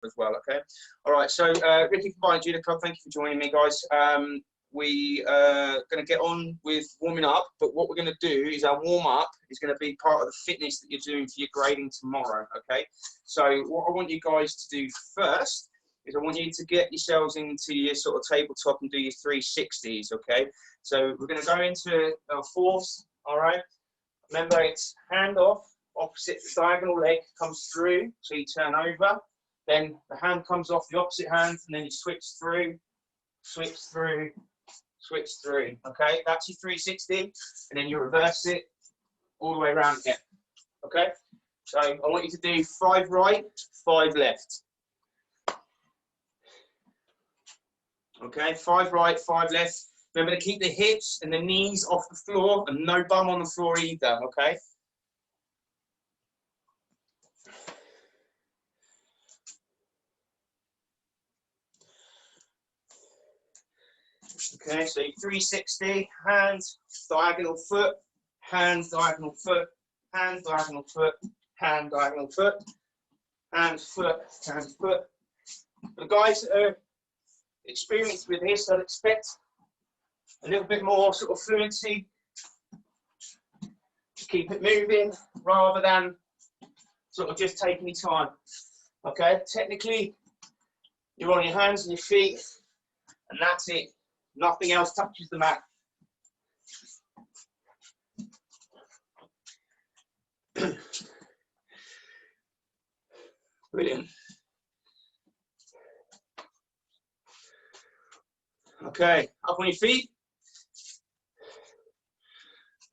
as well, okay? All right, so Ricky from Judo Club, thank you for joining me, guys. We are going to get on with warming up, but what we're going to do is our warm-up is going to be part of the fitness that you're doing for your grading tomorrow, okay? So what I want you guys to do first is I want you to get yourselves into your sort of tabletop and do your 360s, okay? So we're going to go into our fourths, all right? Remember, it's hand off, opposite the diagonal leg comes through, so you turn over, then the hand comes off the opposite hand, and then you switch through, switch through, switch through, okay? That's your 360, and then you reverse it all the way around again, okay? So I want you to do 5 right, 5 left. Okay, 5 right, 5 left. Remember to keep the hips and the knees off the floor and no bum on the floor either, okay? Okay, so 360, hands, diagonal foot, hand, diagonal foot, hand, diagonal foot, hand, diagonal foot, hand, foot, hand, foot. The guys that are experienced with this, I'd expect a little bit more sort of fluency to keep it moving rather than sort of just taking your time. Okay, technically, you're on your hands and your feet, and that's it. Nothing else touches the mat. Brilliant. Okay, up on your feet.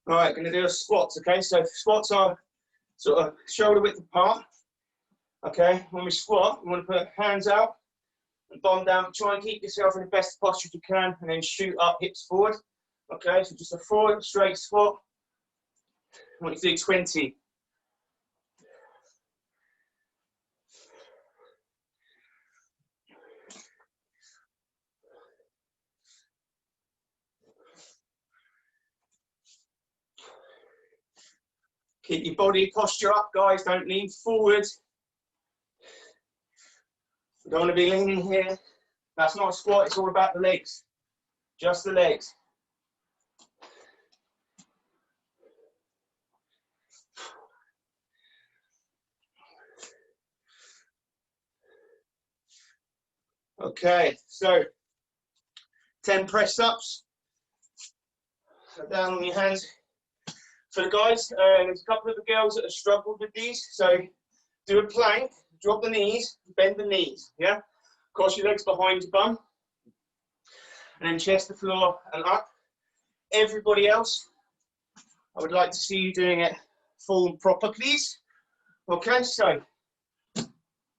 All right, going to do a squats, okay? So squats are sort of shoulder width apart. Okay, when we squat, we want to put hands out and bum down. Try and keep yourself in the best posture you can, and then shoot up, hips forward. Okay, so just a forward, straight squat. I want you to do 20. Keep your body posture up, guys. Don't lean forward. We don't want to be leaning here. That's not a squat. It's all about the legs. Just the legs. Okay, so 10 press-ups. So down on your hands. For the guys, there's a couple of the girls that have struggled with these. So do a plank, drop the knees, bend the knees, yeah? Cross your legs behind your bum. And then chest to floor and up. Everybody else, I would like to see you doing it full and proper, please. Okay, so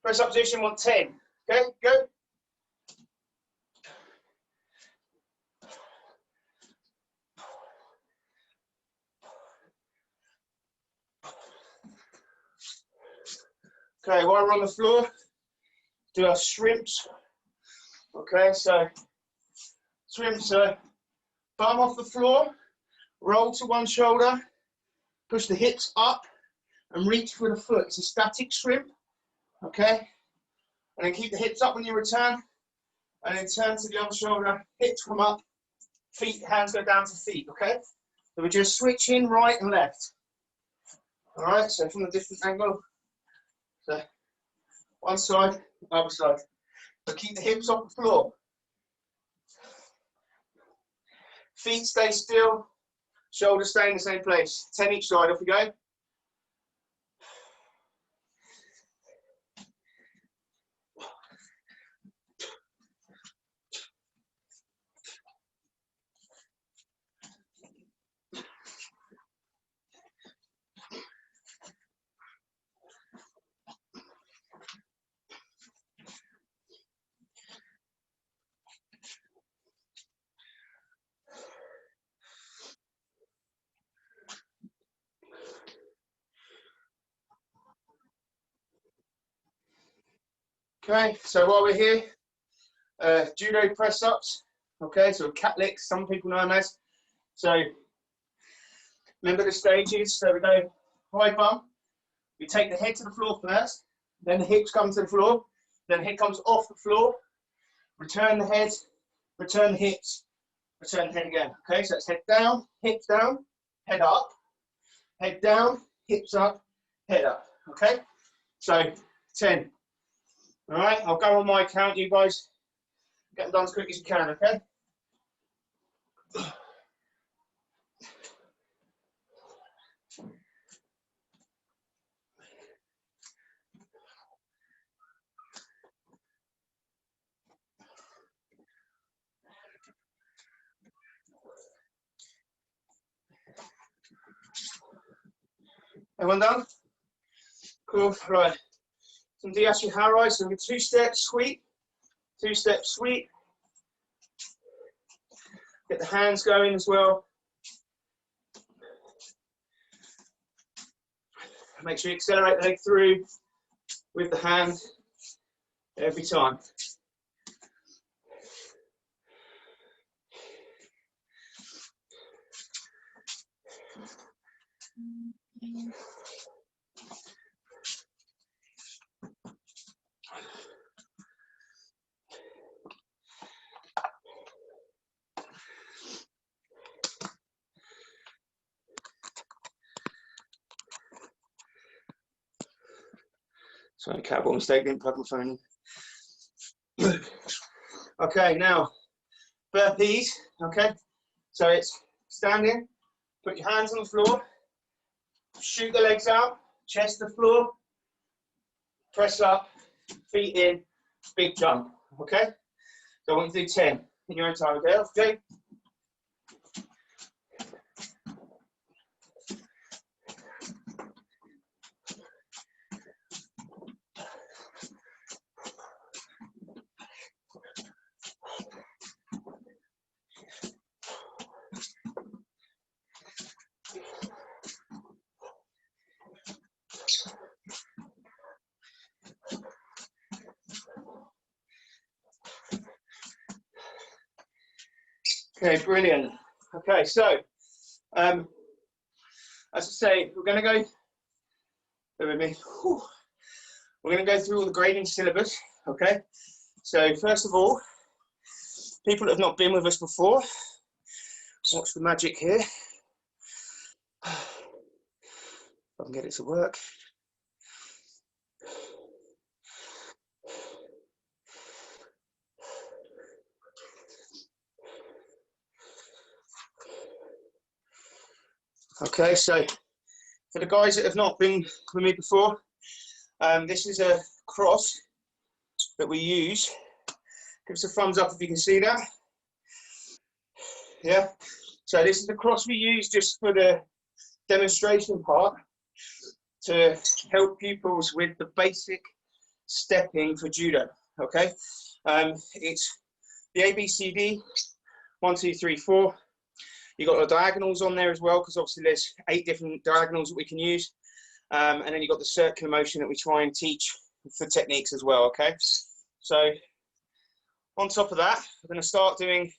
press up position, 10. Okay, go. Okay, while we're on the floor, do our shrimps. Okay, so shrimps, bum off the floor, roll to one shoulder, push the hips up and reach for the foot. It's a static shrimp, okay? And then keep the hips up when you return, and then turn to the other shoulder, hips come up, feet, hands go down to feet, okay? So we're just switching right and left. All right, so from a different angle. So one side, other side. So keep the hips off the floor. Feet stay still, shoulders stay in the same place. 10 each side, off we go. Okay, so while we're here, judo press-ups, okay, so cat licks, some people know them as. So remember the stages, so we go high bum, we take the head to the floor first, then the hips come to the floor, Then head comes off the floor. Return the head, return the hips, return the head again. Okay, so it's head down, hips down, head up, head down, hips up, head up. Okay, so 10. All right, I'll go on my count. You guys get them done as quick as you can. Okay. Everyone done? Cool. Right. Some Tachi-waza. So we 2-step sweep, 2-step sweep. Get the hands going as well. Make sure you accelerate the leg through with the hand every time. Sorry, cowboy mistake, didn't plug my phone in. Okay, now burpees. Okay, so it's standing, put your hands on the floor, shoot the legs out, chest to the floor, press up, feet in, big jump. Okay, so I want you to do 10 in your own time. Okay, okay. Okay, brilliant. Okay, so as I say, we're going to go. Bear with me. Whew. We're going to go through all the grading syllabus. Okay, so first of all, people that have not been with us before, watch the magic here. If I can get it to work. Okay, so for the guys that have not been with me before, this is a cross that we use. Give us a thumbs up if you can see that. Yeah, so this is the cross we use just for the demonstration part to help pupils with the basic stepping for judo. Okay, it's the ABCD 1, 2, 3, 4. You've got the diagonals on there as well, because obviously there's 8 different diagonals that we can use. And then you've got the circular motion that we try and teach for techniques as well, okay? So on top of that, we're going to start doing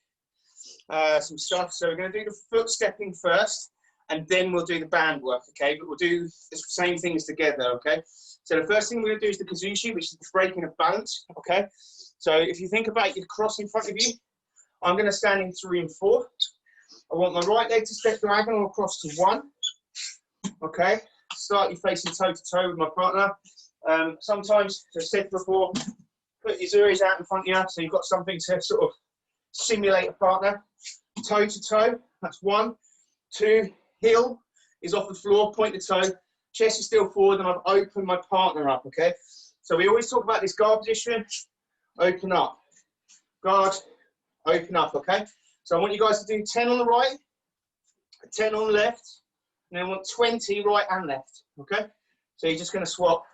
some stuff. So we're going to do the foot stepping first, and then we'll do the band work, okay? But we'll do the same things together, okay? So the first thing we're going to do is the kazushi, which is the breaking of balance, okay? So if you think about your cross in front of you, I'm going to stand in 3 and 4. I want my right leg to step diagonal across to 1, okay? Slightly facing toe to toe with my partner. Sometimes, as I said before, put your zuris out in front of you so you've got something to sort of simulate a partner. Toe to toe, that's 1. 2, heel is off the floor, point the toe, chest is still forward, and I've opened my partner up, okay? So we always talk about this guard position, open up, guard, open up, okay? So I want you guys to do 10 on the right, 10 on the left, and then I want 20 right and left, okay? So you're just going to swap.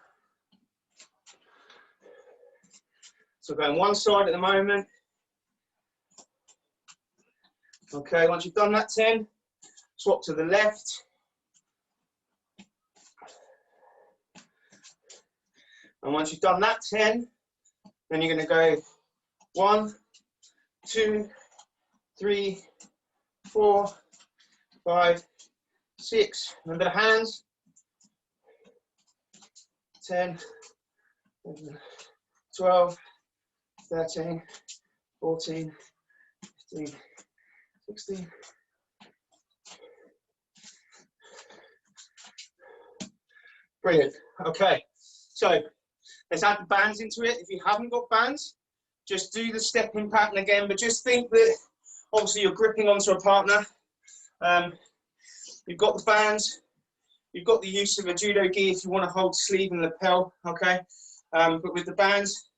So going one side at the moment. Okay, once you've done that 10, swap to the left. And once you've done that 10, then you're going to go 1, 2, 3, 4, 5, 6. Remember the hands. 10, 12, 13, 14, 15, 16. Brilliant. Okay, so let's add the bands into it. If you haven't got bands, just do the stepping pattern again, but just think that obviously you're gripping onto a partner. You've got the bands, you've got the use of a judo gi if you want to hold sleeve and lapel, okay? But with the bands,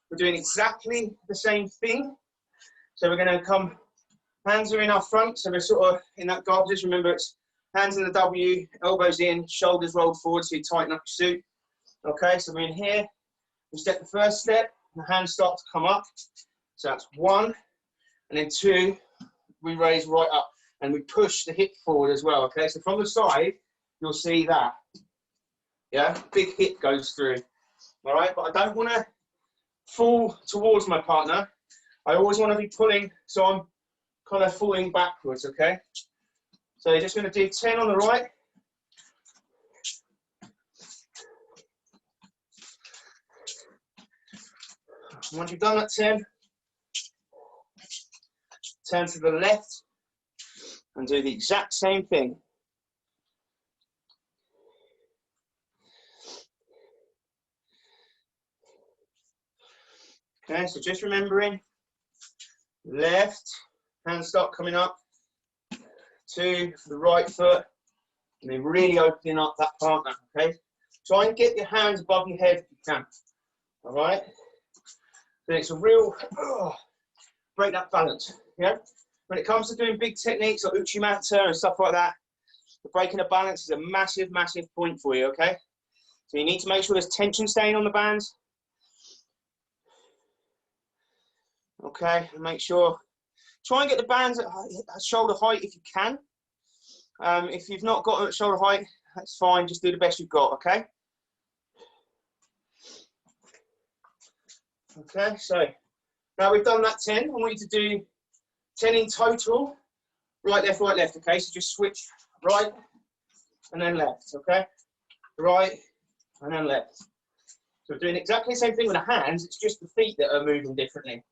we're doing exactly the same thing. So we're going to come, hands are in our front, so we're sort of in that guard position. Remember, it's hands in the W, elbows in, shoulders rolled forward so you tighten up your suit. Okay, so we're in here, we step the first step, the hands start to come up. So that's 1, and then 2, we raise right up, and we push the hip forward as well, okay? So from the side, you'll see that, yeah? Big hip goes through, all right? But I don't want to fall towards my partner. I always want to be pulling, so I'm kind of falling backwards, okay? So you're just going to do 10 on the right. Once you've done that 10, turn to the left and do the exact same thing. Okay, so just remembering, left, hands start coming up, 2 for the right foot, and then really opening up that partner, okay? Try and get your hands above your head if you can, all right? So it's a real, break that balance, yeah? When it comes to doing big techniques like Uchimata and stuff like that, the breaking the balance is a massive, massive point for you, okay? So you need to make sure there's tension staying on the bands. Okay, and make sure, try and get the bands at shoulder height if you can. If you've not got them at shoulder height, that's fine, just do the best you've got, okay? Okay, so now we've done that 10, I want you to do 10 in total, right, left, okay? So just switch right and then left, okay? Right and then left. So we're doing exactly the same thing with the hands, it's just the feet that are moving differently.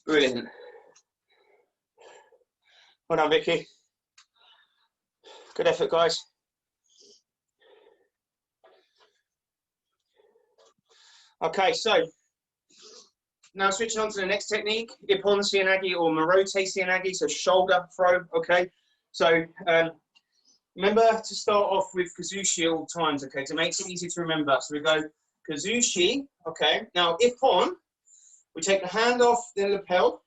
Brilliant. Well done, Vicky. Good effort, guys. Okay, so now switching on to the next technique, Ippon Seoinage or Marote Seoinage, so shoulder throw, okay? So remember to start off with Kazushi all times, okay, to make it easy to remember. So we go Kazushi, okay? Now Ippon, we take the hand off the lapel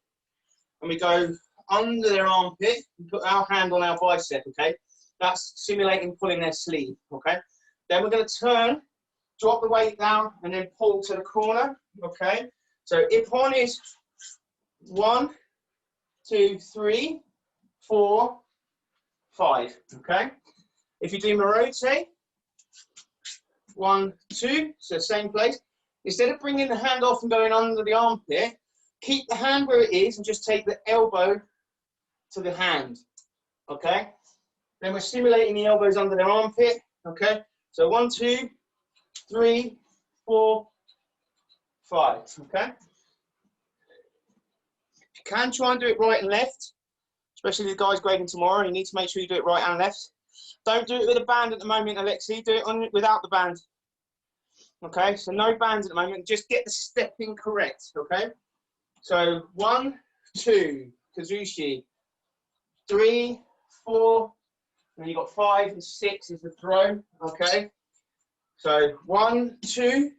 and we go under their armpit and put our hand on our bicep, okay? That's simulating pulling their sleeve, okay? Then we're going to turn, drop the weight down and then pull to the corner, okay? So Ippon is 1, 2, 3, 4, 5, okay? If you do Marote, 1, 2, so same place. Instead of bringing the hand off and going under the armpit, keep the hand where it is and just take the elbow to the hand, okay? Then we're stimulating the elbows under the armpit, okay? So 1, 2, 3, 4, 5, okay? If you can, try and do it right and left, especially the guys grading tomorrow, you need to make sure you do it right and left. Don't do it with a band at the moment, Alexi, do it without the band. Okay, so no bands at the moment, just get the stepping correct, okay? So 1, 2, Kazushi, 3, 4, and you've got 5 and 6 is the throw, okay? So 1, 2,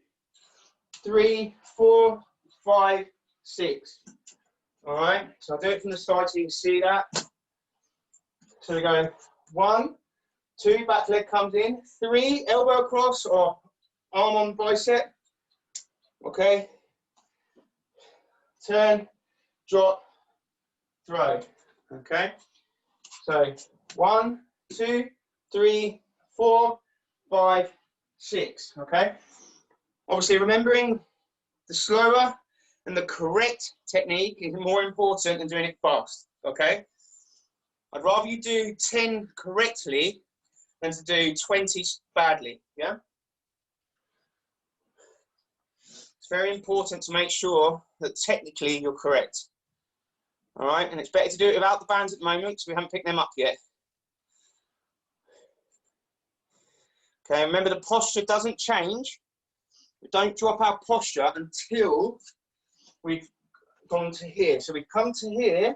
3, 4, 5, 6. All right, so I'll do it from the side so you can see that. So we go 1, 2, back leg comes in, 3, elbow across or arm on bicep, okay? Turn, drop, throw, okay? So 1, 2, 3, 4, 5, 6, okay? Obviously remembering the slower and the correct technique is more important than doing it fast, okay? I'd rather you do 10 correctly than to do 20 badly, yeah? It's very important to make sure that technically you're correct. All right, and it's better to do it without the bands at the moment because we haven't picked them up yet. Okay, remember the posture doesn't change. We don't drop our posture until we've gone to here. So we come to here,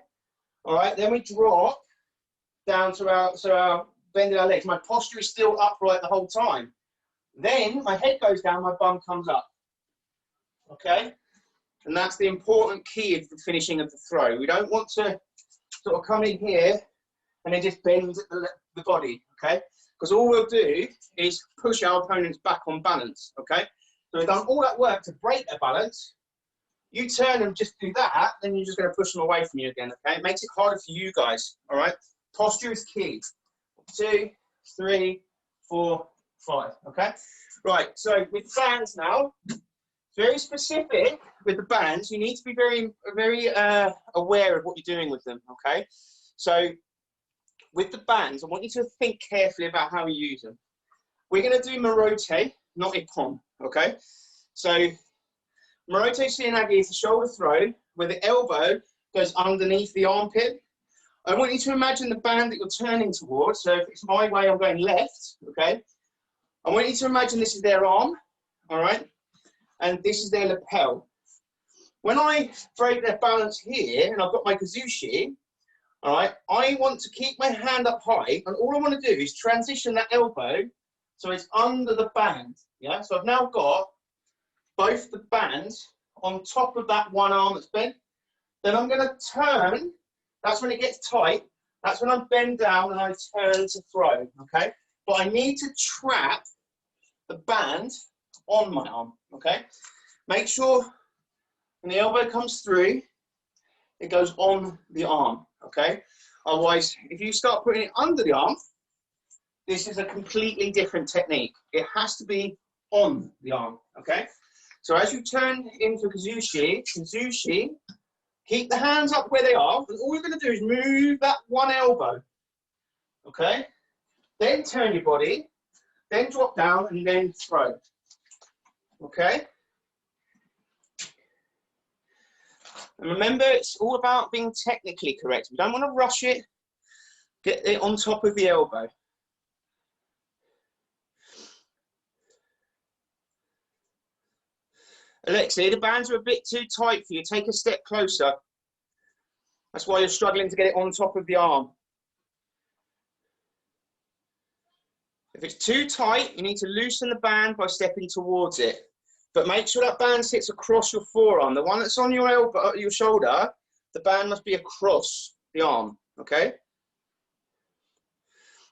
all right, then we drop down to our bending our legs. My posture is still upright the whole time. Then my head goes down, my bum comes up. Okay? And that's the important key of the finishing of the throw. We don't want to sort of come in here and then just bend the body, okay? Because all we'll do is push our opponents back on balance, okay? So we've done all that work to break their balance. You turn and just do that, then you're just going to push them away from you again, okay? It makes it harder for you guys, all right? Posture is key. 2, 3, 4, 5, okay? Right, so with bands now, very specific with the bands, you need to be very aware of what you're doing with them, okay? So with the bands, I want you to think carefully about how you use them. We're going to do Marote, not Ippon, okay? So Marote Seoinage is the shoulder throw where the elbow goes underneath the armpit. I want you to imagine the band that you're turning towards. So if it's my way, I'm going left, okay? I want you to imagine this is their arm, all right? And this is their lapel. When I break their balance here, and I've got my kazushi, all right, I want to keep my hand up high, and all I want to do is transition that elbow so it's under the band, yeah? So I've now got both the bands on top of that one arm that's bent. Then I'm going to turn. That's when it gets tight. That's when I bend down and I turn to throw, okay? But I need to trap the band on my arm, okay? Make sure when the elbow comes through, it goes on the arm, okay? Otherwise, if you start putting it under the arm, this is a completely different technique. It has to be on the arm, okay? So as you turn into kazushi, keep the hands up where they are, and all you're going to do is move that one elbow, okay? Then turn your body, then drop down, and then throw, okay? And remember, it's all about being technically correct. We don't want to rush it. Get it on top of the elbow. Alexei, the bands are a bit too tight for you. Take a step closer. That's why you're struggling to get it on top of the arm. If it's too tight, you need to loosen the band by stepping towards it. But make sure that band sits across your forearm. The one that's on your elbow, your shoulder, the band must be across the arm, okay?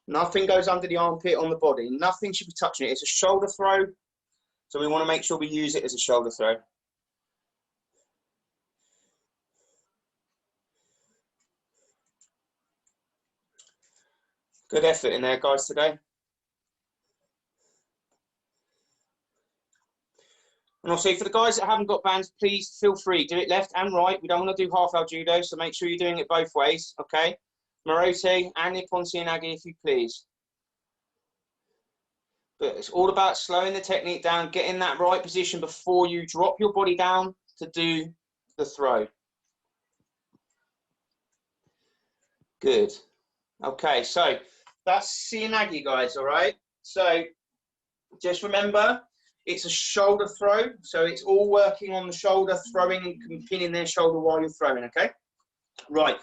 Nothing goes under the armpit on the body. Nothing should be touching it. It's a shoulder throw, so we want to make sure we use it as a shoulder throw. Good effort in there, guys, today. And also, for the guys that haven't got bands, please feel free. Do it left and right. We don't want to do half-out judo, so make sure you're doing it both ways, okay? Marote and Ippon Seoinage, if you please. But it's all about slowing the technique down, getting that right position before you drop your body down to do the throw. Good. Okay, so that's Seoinage, guys, all right? So just remember, it's a shoulder throw, so it's all working on the shoulder, throwing and pinning their shoulder while you're throwing, okay? Right.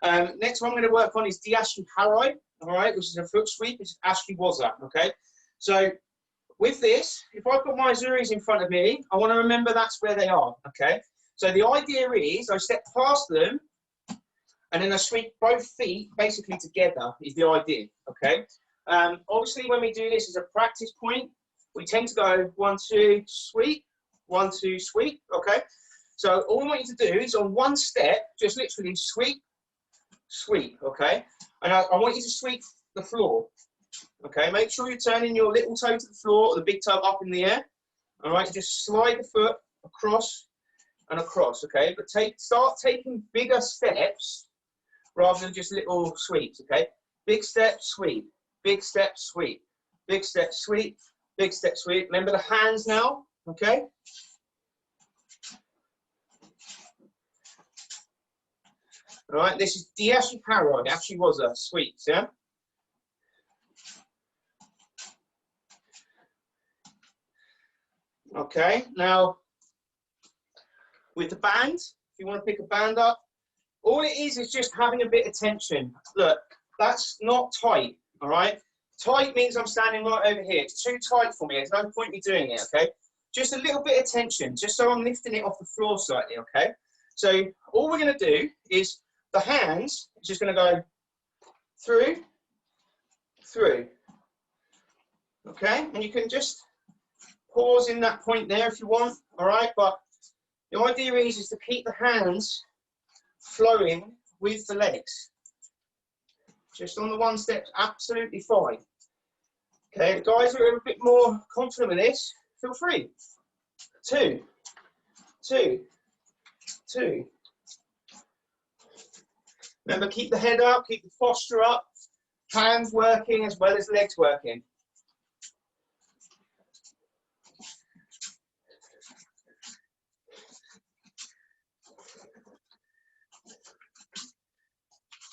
Next one I'm going to work on is Diashi Harai, all right, which is a foot sweep. It's Tachi-waza, okay? So with this, if I've got my Azuris in front of me, I want to remember that's where they are, okay? So the idea is I step past them, and then I sweep both feet basically together is the idea, okay? Obviously, when we do this as a practice point, we tend to go 1, 2, sweep, 1, 2, sweep, okay? So all I want you to do is on one step, just literally sweep, sweep, okay? And I want you to sweep the floor, okay? Make sure you're turning your little toe to the floor or the big toe up in the air, all right? Just slide the foot across and across, okay? But start taking bigger steps rather than just little sweeps, okay? Big step, sweep, big step, sweep, big step, sweep, big step, sweep. Remember the hands now, okay? All right, this is Tachi-waza sweeps, yeah? Okay, now with the band, if you want to pick a band up, all it is just having a bit of tension. Look, that's not tight, all right? Tight means I'm standing right over here. It's too tight for me. There's no point me doing it, okay? Just a little bit of tension, just so I'm lifting it off the floor slightly, okay? So all we're going to do is the hands is just going to go through, through, okay? And you can just pause in that point there if you want, all right? But the idea is to keep the hands flowing with the legs. Just on the one step, absolutely fine. Okay, the guys who are a bit more confident with this, feel free. 2, 2, 2. Remember, keep the head up, keep the posture up, hands working as well as legs working.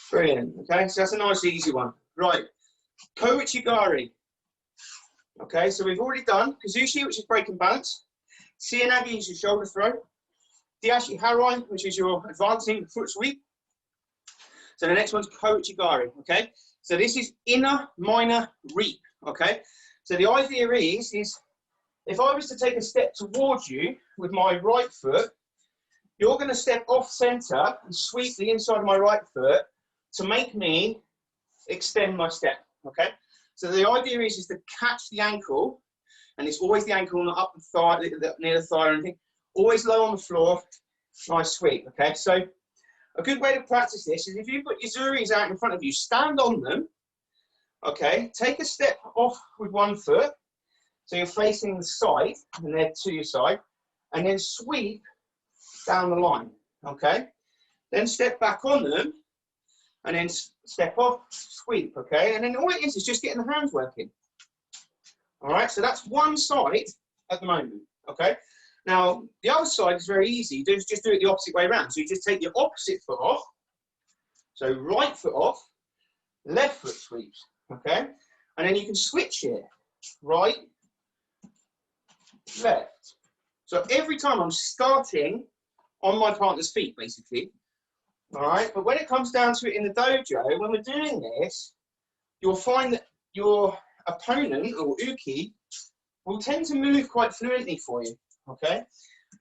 Brilliant. Okay, so that's a nice easy one. Right, Koichigari. Okay, so we've already done Kazushi, which is breaking balance. Seanagi is your shoulder throw. Diashi Harai, which is your advancing foot sweep. So the next one's Koichigari. Okay, so this is inner minor reap. Okay, so the idea is if I was to take a step towards you with my right foot, you're going to step off center and sweep the inside of my right foot to make me extend my step, okay? So the idea is to catch the ankle, and it's always the ankle, not up the thigh, near the thigh or anything, always low on the floor, nice sweep, okay? So a good way to practice this is if you put your zuris out in front of you, stand on them, okay? Take a step off with one foot, so you're facing the side, and they're to your side, and then sweep down the line, okay? Then step back on them, and then step off, sweep, okay? And then all it is just getting the hands working. All right, so that's one side at the moment, okay? Now, the other side is very easy. Just do it the opposite way around. So you just take your opposite foot off. So right foot off, left foot sweeps, okay? And then you can switch it, right, left. So every time I'm starting on my partner's feet, basically. All right, but when it comes down to it in the dojo, when we're doing this, you'll find that your opponent or uki will tend to move quite fluently for you, okay?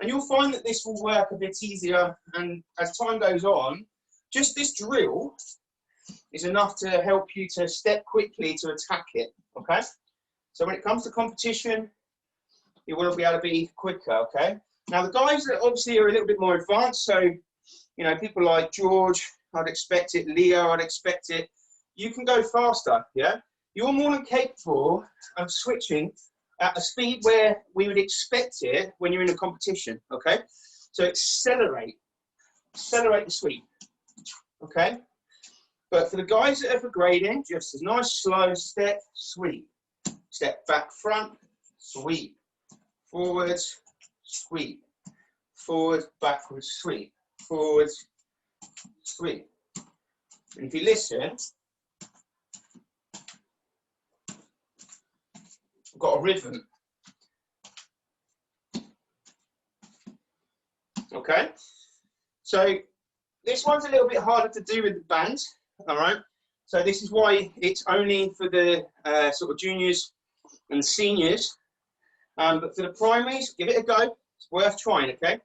And you'll find that this will work a bit easier, and as time goes on, just this drill is enough to help you to step quickly to attack it, okay? So when it comes to competition, you will be able to be quicker, okay? Now the guys that obviously are a little bit more advanced, so you know, people like George, I'd expect it, Leo, I'd expect it. You can go faster, yeah? You're more than capable of switching at a speed where we would expect it when you're in a competition, okay? So accelerate the sweep, okay? But for the guys that are for grading, just a nice slow step, sweep. Step back front, sweep. Forwards, sweep. Forward, backwards, sweep. Forwards, sweep. And if you listen, I've got a rhythm. Okay, so this one's a little bit harder to do with the band, all right? So this is why it's only for the sort of juniors and seniors, but for the primaries, give it a go. It's worth trying, okay?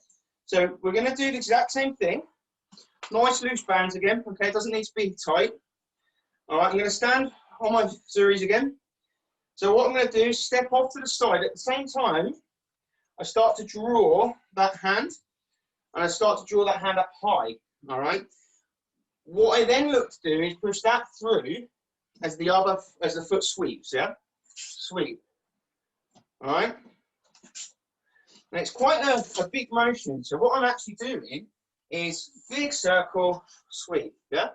So we're going to do the exact same thing. Nice loose bands again, okay? It doesn't need to be tight. All right, I'm going to stand on my zuris again. So what I'm going to do is step off to the side. At the same time, I start to draw that hand, and I start to draw that hand up high, all right? What I then look to do is push that through as the foot sweeps, yeah? Sweep, all right? And it's quite a big motion. So what I'm actually doing is big circle, sweep, yeah?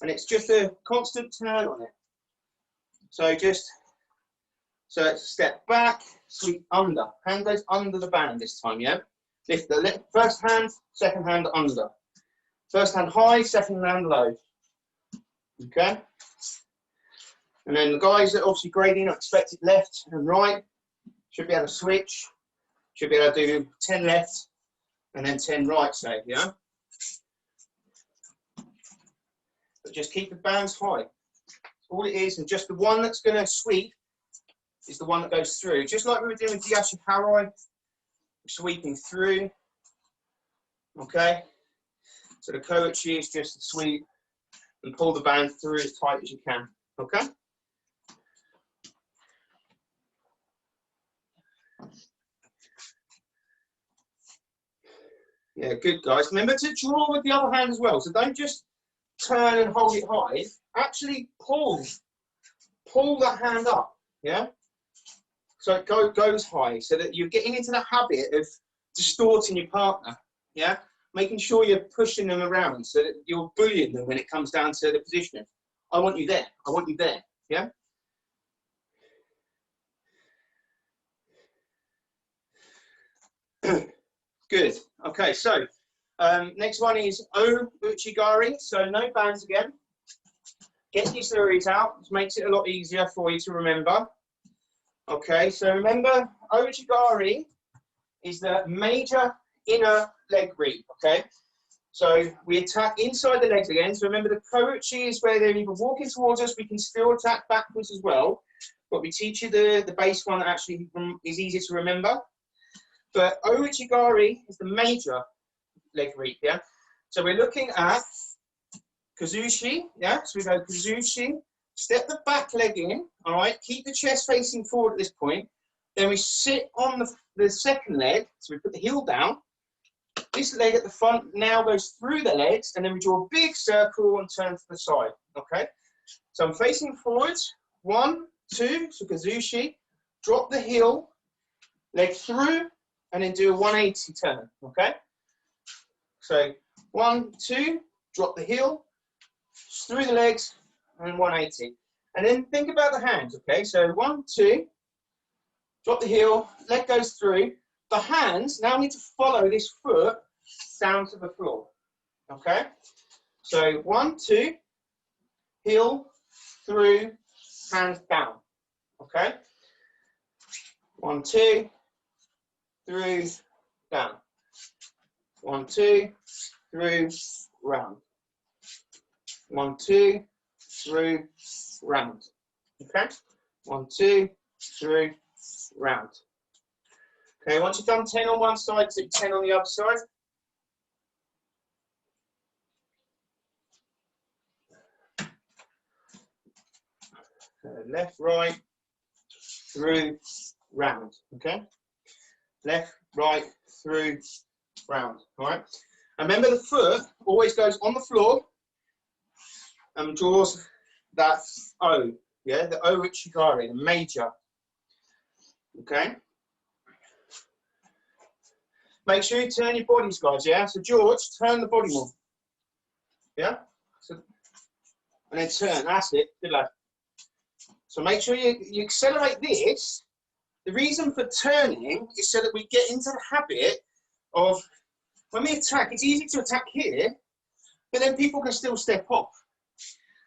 and it's just a constant turn on it. So just, so it's step back, sweep under. Hand goes under the band this time, yeah? Lift the first hand, second hand under. First hand high, second hand low. Okay? And then the guys that obviously grading are expected left and right should be able to switch. Should be able to do 10 left and then 10 right, say, yeah? But just keep the bands high. That's all it is, and just the one that's going to sweep is the one that goes through. Just like we were doing with Tachi Harai, sweeping through. Okay? So the Koichi is just to sweep and pull the band through as tight as you can. Okay? Yeah, good guys. Remember to draw with the other hand as well. So don't just turn and hold it high. Actually pull that hand up. Yeah. So it goes high, so that you're getting into the habit of distorting your partner. Yeah. Making sure you're pushing them around so that you're bullying them when it comes down to the position. I want you there. I want you there. Yeah. Good. Okay, so next one is O Uchigari. So no bands again. Get these theories out. It makes it a lot easier for you to remember. Okay, so remember O Uchigari is the major inner leg reap. Okay, so we attack inside the legs again. So remember the Koichi is where they're either walking towards us. We can still attack backwards as well, but we teach you the base one that actually is easier to remember. But O Uchigari is the major leg reap, yeah? So we're looking at Kazushi, yeah? So we go Kazushi, step the back leg in, all right? Keep the chest facing forward at this point. Then we sit on the second leg, so we put the heel down. This leg at the front now goes through the legs, and then we draw a big circle and turn to the side, okay? So I'm facing forwards, 1, 2, so Kazushi, drop the heel, leg through, and then do a 180 turn, okay? So 1, 2, drop the heel, through the legs, and 180. And then think about the hands, okay? So 1, 2, drop the heel, leg goes through. The hands now need to follow this foot down to the floor, okay? So 1, 2, heel, through, hands down, okay? 1, 2, through, down. 1, 2, through, round. 1, 2, through, round. Okay? 1, 2, through, round. Okay, once you've done 10 on one side, do 10 on the other side. Left, right, through, round. Okay? Left, right, through, round. All right. And remember, the foot always goes on the floor and draws that O. Yeah, the O Uchigari, the major. Okay. Make sure you turn your bodies, guys. Yeah. So George, turn the body more. Yeah. So, and then turn. That's it. Good lad. So make sure you accelerate this. The reason for turning is so that we get into the habit of, when we attack, it's easy to attack here, but then people can still step off.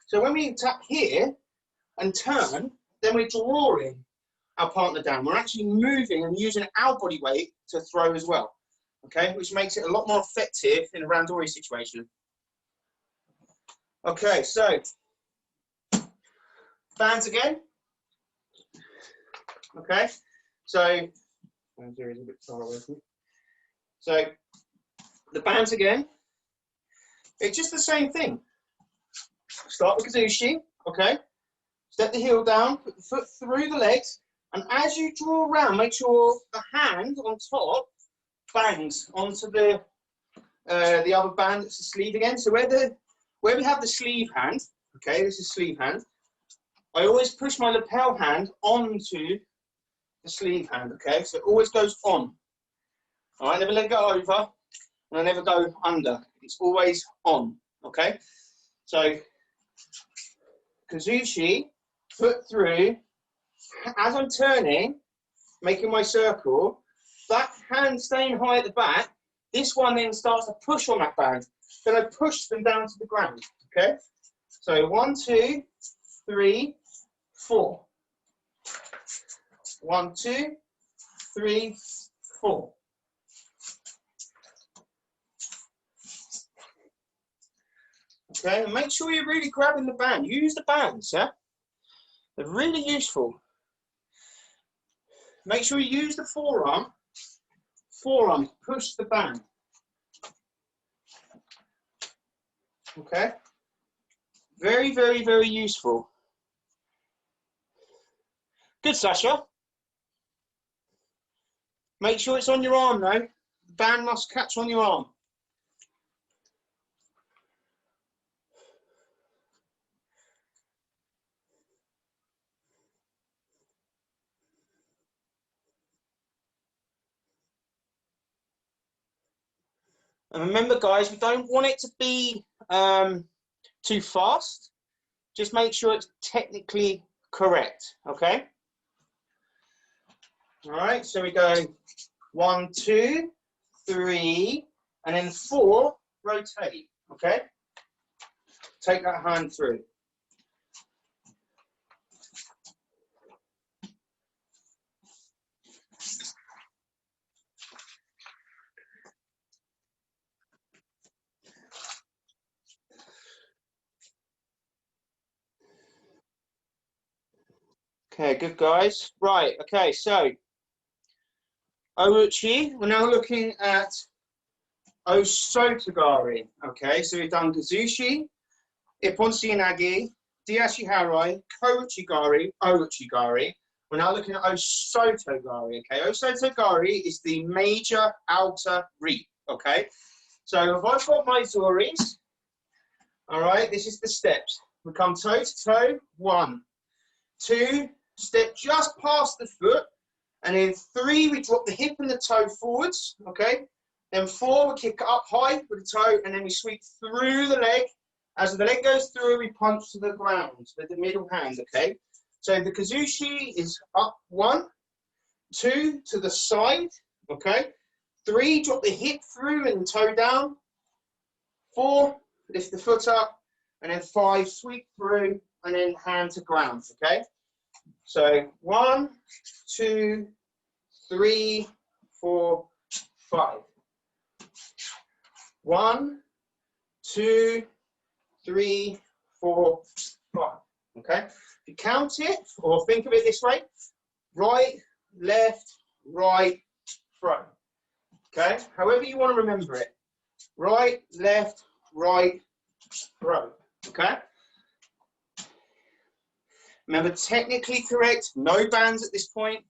So when we attack here and turn, then we're drawing our partner down. We're actually moving and using our body weight to throw as well, okay? Which makes it a lot more effective in a randori situation. Okay, so bands again. Okay, so there is a bit far away from me. So the bands again. It's just the same thing. Start with Kazushi, okay? Step the heel down, put the foot through the legs, and as you draw around, make sure the hand on top bangs onto the other band. That's the sleeve again. So where we have the sleeve hand, okay, this is sleeve hand. I always push my lapel hand onto the sleeve hand, okay? So it always goes on. All right, never let it go over, and I never go under. It's always on, okay? So Kazushi, foot through. As I'm turning, making my circle, that hand staying high at the back, this one then starts to push on that band. Then I push them down to the ground, okay? So 1, 2, 3, 4. 1, 2, 3, 4. Okay, and make sure you're really grabbing the band. Use the bands, yeah? They're really useful. Make sure you use the forearm. Forearm, push the band. Okay? Very, very, very useful. Good, Sasha. Make sure it's on your arm, though. The band must catch on your arm. And remember, guys, we don't want it to be too fast. Just make sure it's technically correct, okay? All right, so we go 1, 2, 3, and then 4, rotate, okay? Take that hand through. Okay, good, guys. Right, okay, so Ouchi, we're now looking at Osotogari. Okay, so we've done Kazushi, Ipponshi Nagi, Diashi Harai, Kouchigari, Ouchigari. We're now looking at Osotogari. Okay, Osotogari is the major outer reap. Okay, so if I've got my Zoris, all right, this is the steps. We come toe to toe, 1, 2, step just past the foot, and then 3, we drop the hip and the toe forwards, okay? Then 4, we kick up high with the toe, and then we sweep through the leg. As the leg goes through, we punch to the ground with the middle hand, okay? So the Kazushi is up 1, 2, to the side, okay? 3, drop the hip through and the toe down. 4, lift the foot up, and then 5, sweep through, and then hand to ground, okay? So 1, 2, 3, 4, 5. 1, 2, 3, 4, 5. Okay? If you count it, or think of it this way, right, left, right, front. Okay? However you want to remember it. Right, left, right, front. Okay? Remember, technically correct, no bands at this point.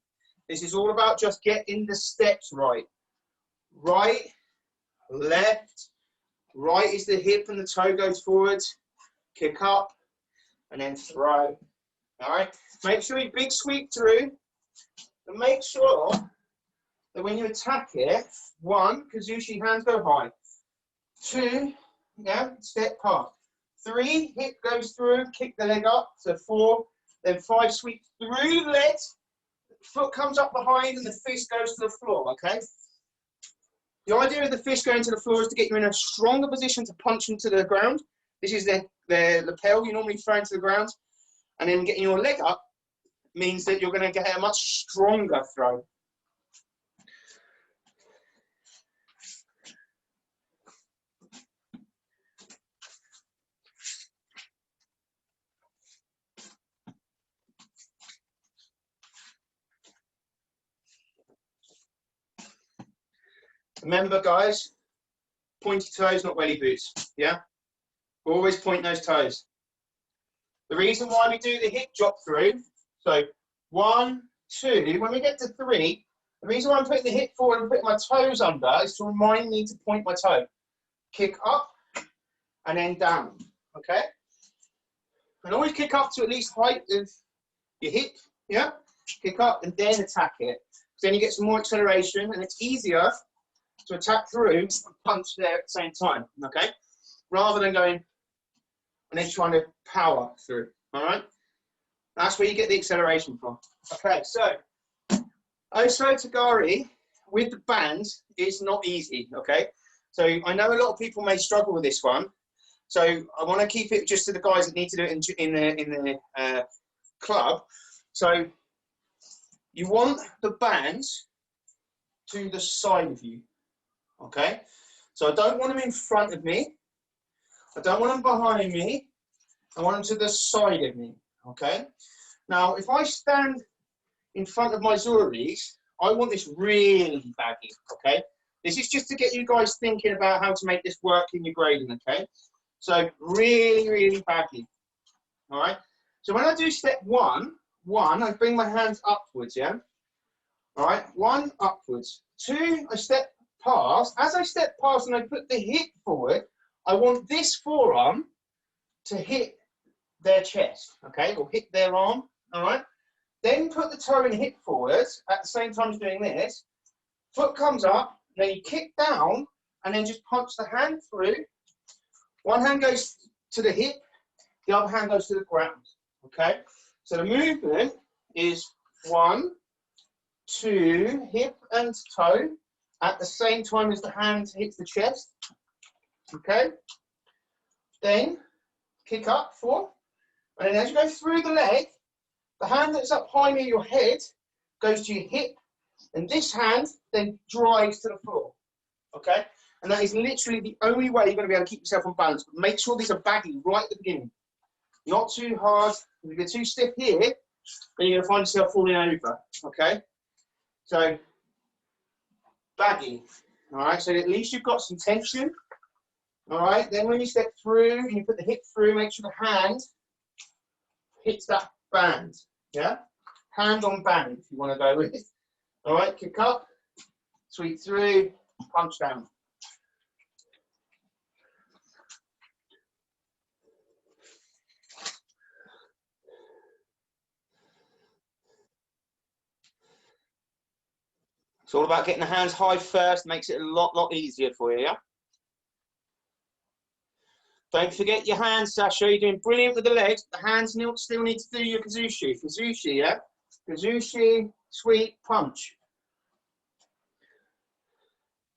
This is all about just getting the steps right. Right, left, right is the hip and the toe goes forward, kick up, and then throw. All right, make sure you big sweep through, and make sure that when you attack it, 1, Kazushi, hands go high. 2, yeah, step past. 3, hip goes through, kick the leg up, so 4, then 5, sweep through the legs, foot comes up behind and the fist goes to the floor, okay? The idea of the fist going to the floor is to get you in a stronger position to punch into the ground. This is the lapel you normally throw into the ground. And then getting your leg up means that you're going to get a much stronger throw. Remember, guys, pointy toes, not welly boots, yeah? Always point those toes. The reason why we do the hip drop through, so 1, 2, when we get to 3, the reason why I'm putting the hip forward and putting my toes under is to remind me to point my toe. Kick up and then down, okay? And always kick up to at least height of your hip, yeah? Kick up and then attack it. So then you get some more acceleration and it's easier to attack through and punch there at the same time, okay? Rather than going and then trying to power through. All right, that's where you get the acceleration from. Okay, so Oso Tagari with the bands is not easy. Okay, so I know a lot of people may struggle with this one, so I want to keep it just to the guys that need to do it in the club. So you want the bands to the side of you. Okay, so I don't want them in front of me. I don't want them behind me. I want them to the side of me. Okay. Now, if I stand in front of my Zuris, I want this really baggy. Okay. This is just to get you guys thinking about how to make this work in your grading. Okay. So really, really baggy. All right. So when I do step one, I bring my hands upwards. Yeah. All right. 1 upwards. 2, I step past. As I step past and I put the hip forward, I want this forearm to hit their chest, okay, or hit their arm, all right? Then put the toe and hip forward at the same time as doing this. Foot comes up, then you kick down, and then just punch the hand through. One hand goes to the hip, the other hand goes to the ground, okay? So the movement is 1, 2, hip and toe, at the same time as the hand hits the chest. Okay, then kick up 4, and then as you go through the leg, the hand that's up high near your head goes to your hip, and this hand then drives to the floor. Okay, and that is literally the only way you're going to be able to keep yourself on balance. But make sure these are baggy right at the beginning, not too hard. If you're too stiff here, then you're going to find yourself falling over. Okay, so baggy. All right, so at least you've got some tension. All right, then when you step through, you put the hip through, make sure the hand hits that band, yeah? Hand on band, if you want to go with it. All right, kick up, sweep through, punch down. It's all about getting the hands high first, makes it a lot easier for you, yeah? Don't forget your hands, Sasha. You're doing brilliant with the legs. The hands still need to do your kazushi. Kazushi, yeah? Kazushi, sweep, punch.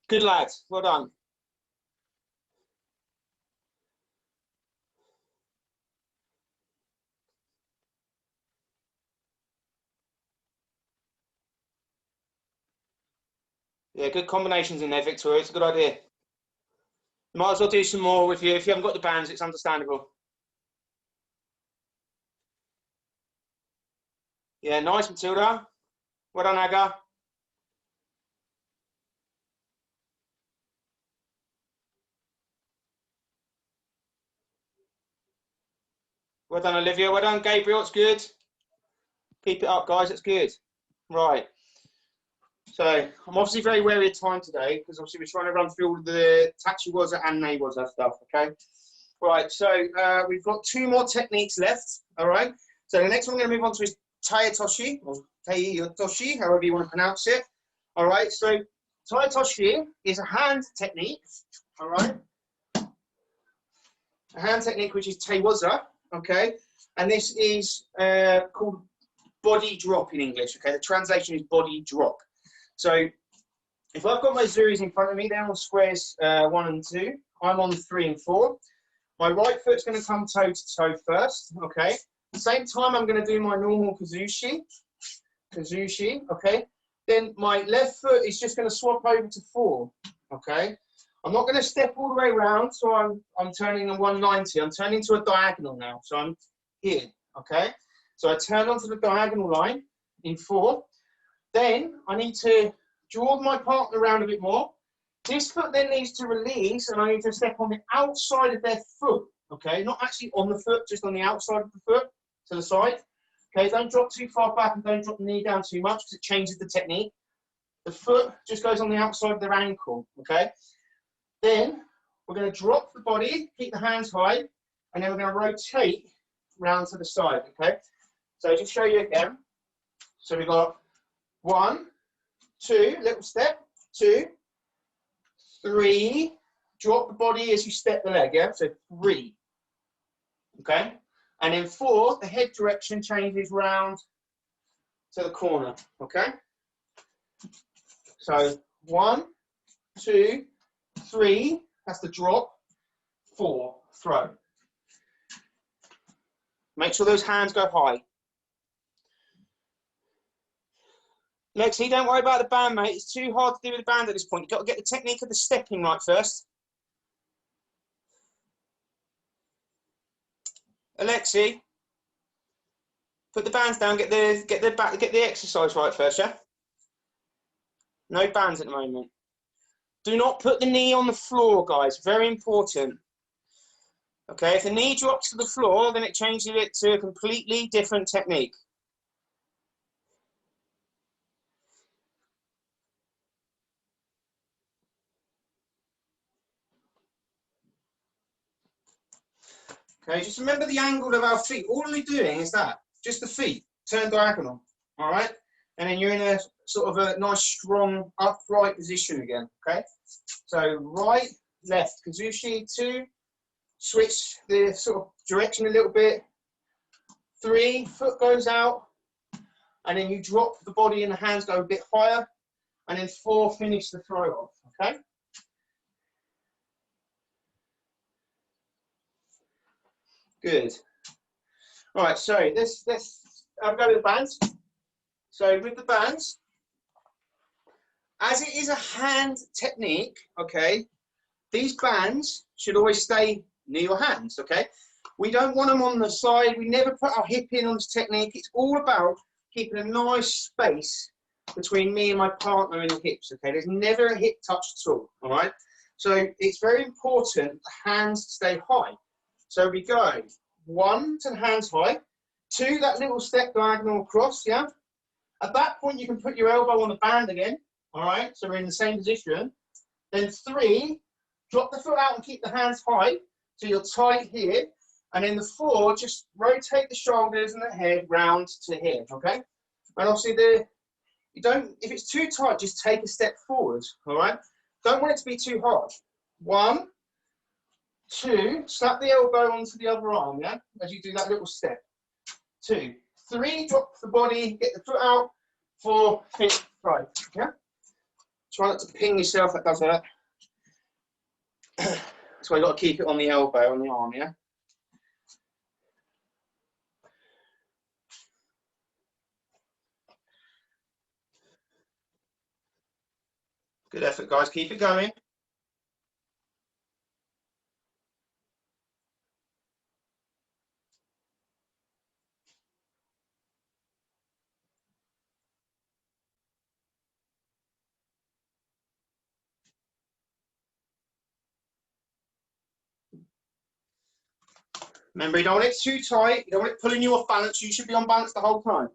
Good lads. Well done. Yeah, good combinations in there, Victoria. It's a good idea. Might as well do some more with you. If you haven't got the bands, it's understandable. Yeah, nice, Matilda. Well done, Aga. Well done, Olivia. Well done, Gabriel. It's good. Keep it up, guys. It's good. Right. So I'm obviously very wary of time today because obviously we're trying to run through all the Tachi-waza and Ne-Waza stuff, okay? Right, so we've got 2 more techniques left, all right? So the next one we're going to move on to is Tai-toshi, or Tai-toshi, however you want to pronounce it. All right, so Tai-toshi is a hand technique, all right? A hand technique which is Tai-waza, okay? And this is called body drop in English, okay? The translation is body drop. So if I've got my Zuris in front of me, they're on squares 1 and 2. I'm on 3 and 4. My right foot's going to come toe to toe first, okay? At the same time, I'm going to do my normal kazushi, okay? Then my left foot is just going to swap over to 4, okay? I'm not going to step all the way around, so I'm turning a 190. I'm turning to a diagonal now, so I'm here, okay? So I turn onto the diagonal line in 4. Then I need to draw my partner around a bit more. This foot then needs to release, and I need to step on the outside of their foot, okay? Not actually on the foot, just on the outside of the foot, to the side. Okay, don't drop too far back and don't drop the knee down too much because it changes the technique. The foot just goes on the outside of their ankle, okay? Then we're going to drop the body, keep the hands high, and then we're going to rotate round to the side, okay? So just show you again. So we've got 1, 2, little step, 2, 3, drop the body as you step the leg, yeah? So 3, okay? And then 4, the head direction changes round to the corner, okay? So 1, 2, 3, that's the drop, 4, throw. Make sure those hands go high. Lexi, don't worry about the band, mate. It's too hard to do with the band at this point. You've got to get the technique of the stepping right first. Alexi, put the bands down. Get the exercise right first, yeah. No bands at the moment. Do not put the knee on the floor, guys. Very important. Okay, if the knee drops to the floor, then it changes it to a completely different technique. Okay, just remember the angle of our feet. All we're doing is that, just the feet, turn diagonal, all right? And then you're in a sort of a nice, strong, upright position again, okay? So right, left, Kazushi, 2, switch the sort of direction a little bit, 3, foot goes out, and then you drop the body and the hands go a bit higher, and then 4, finish the throw off, okay? Good. All right, so let's have a go with the bands. So with the bands, as it is a hand technique, okay, these bands should always stay near your hands, okay? We don't want them on the side. We never put our hip in on this technique. It's all about keeping a nice space between me and my partner in the hips, okay? There's never a hip touch at all right? So it's very important the hands stay high. So we go 1 to the hands high, 2, that little step diagonal across, yeah? At that point, you can put your elbow on the band again, all right? So we're in the same position. Then 3, drop the foot out and keep the hands high, so you're tight here. And then the 4, just rotate the shoulders and the head round to here, okay? And obviously, if it's too tight, just take a step forward, all right? Don't want it to be too hard. 1, 2, slap the elbow onto the other arm, yeah? As you do that little step. 2, 3, drop the body, get the foot out. 4, 5, yeah? Try not to ping yourself, that does hurt. That's why you've got to keep it on the elbow, on the arm, yeah? Good effort, guys. Keep it going. Remember, you don't want it too tight. You don't want it pulling you off balance. You should be on balance the whole time.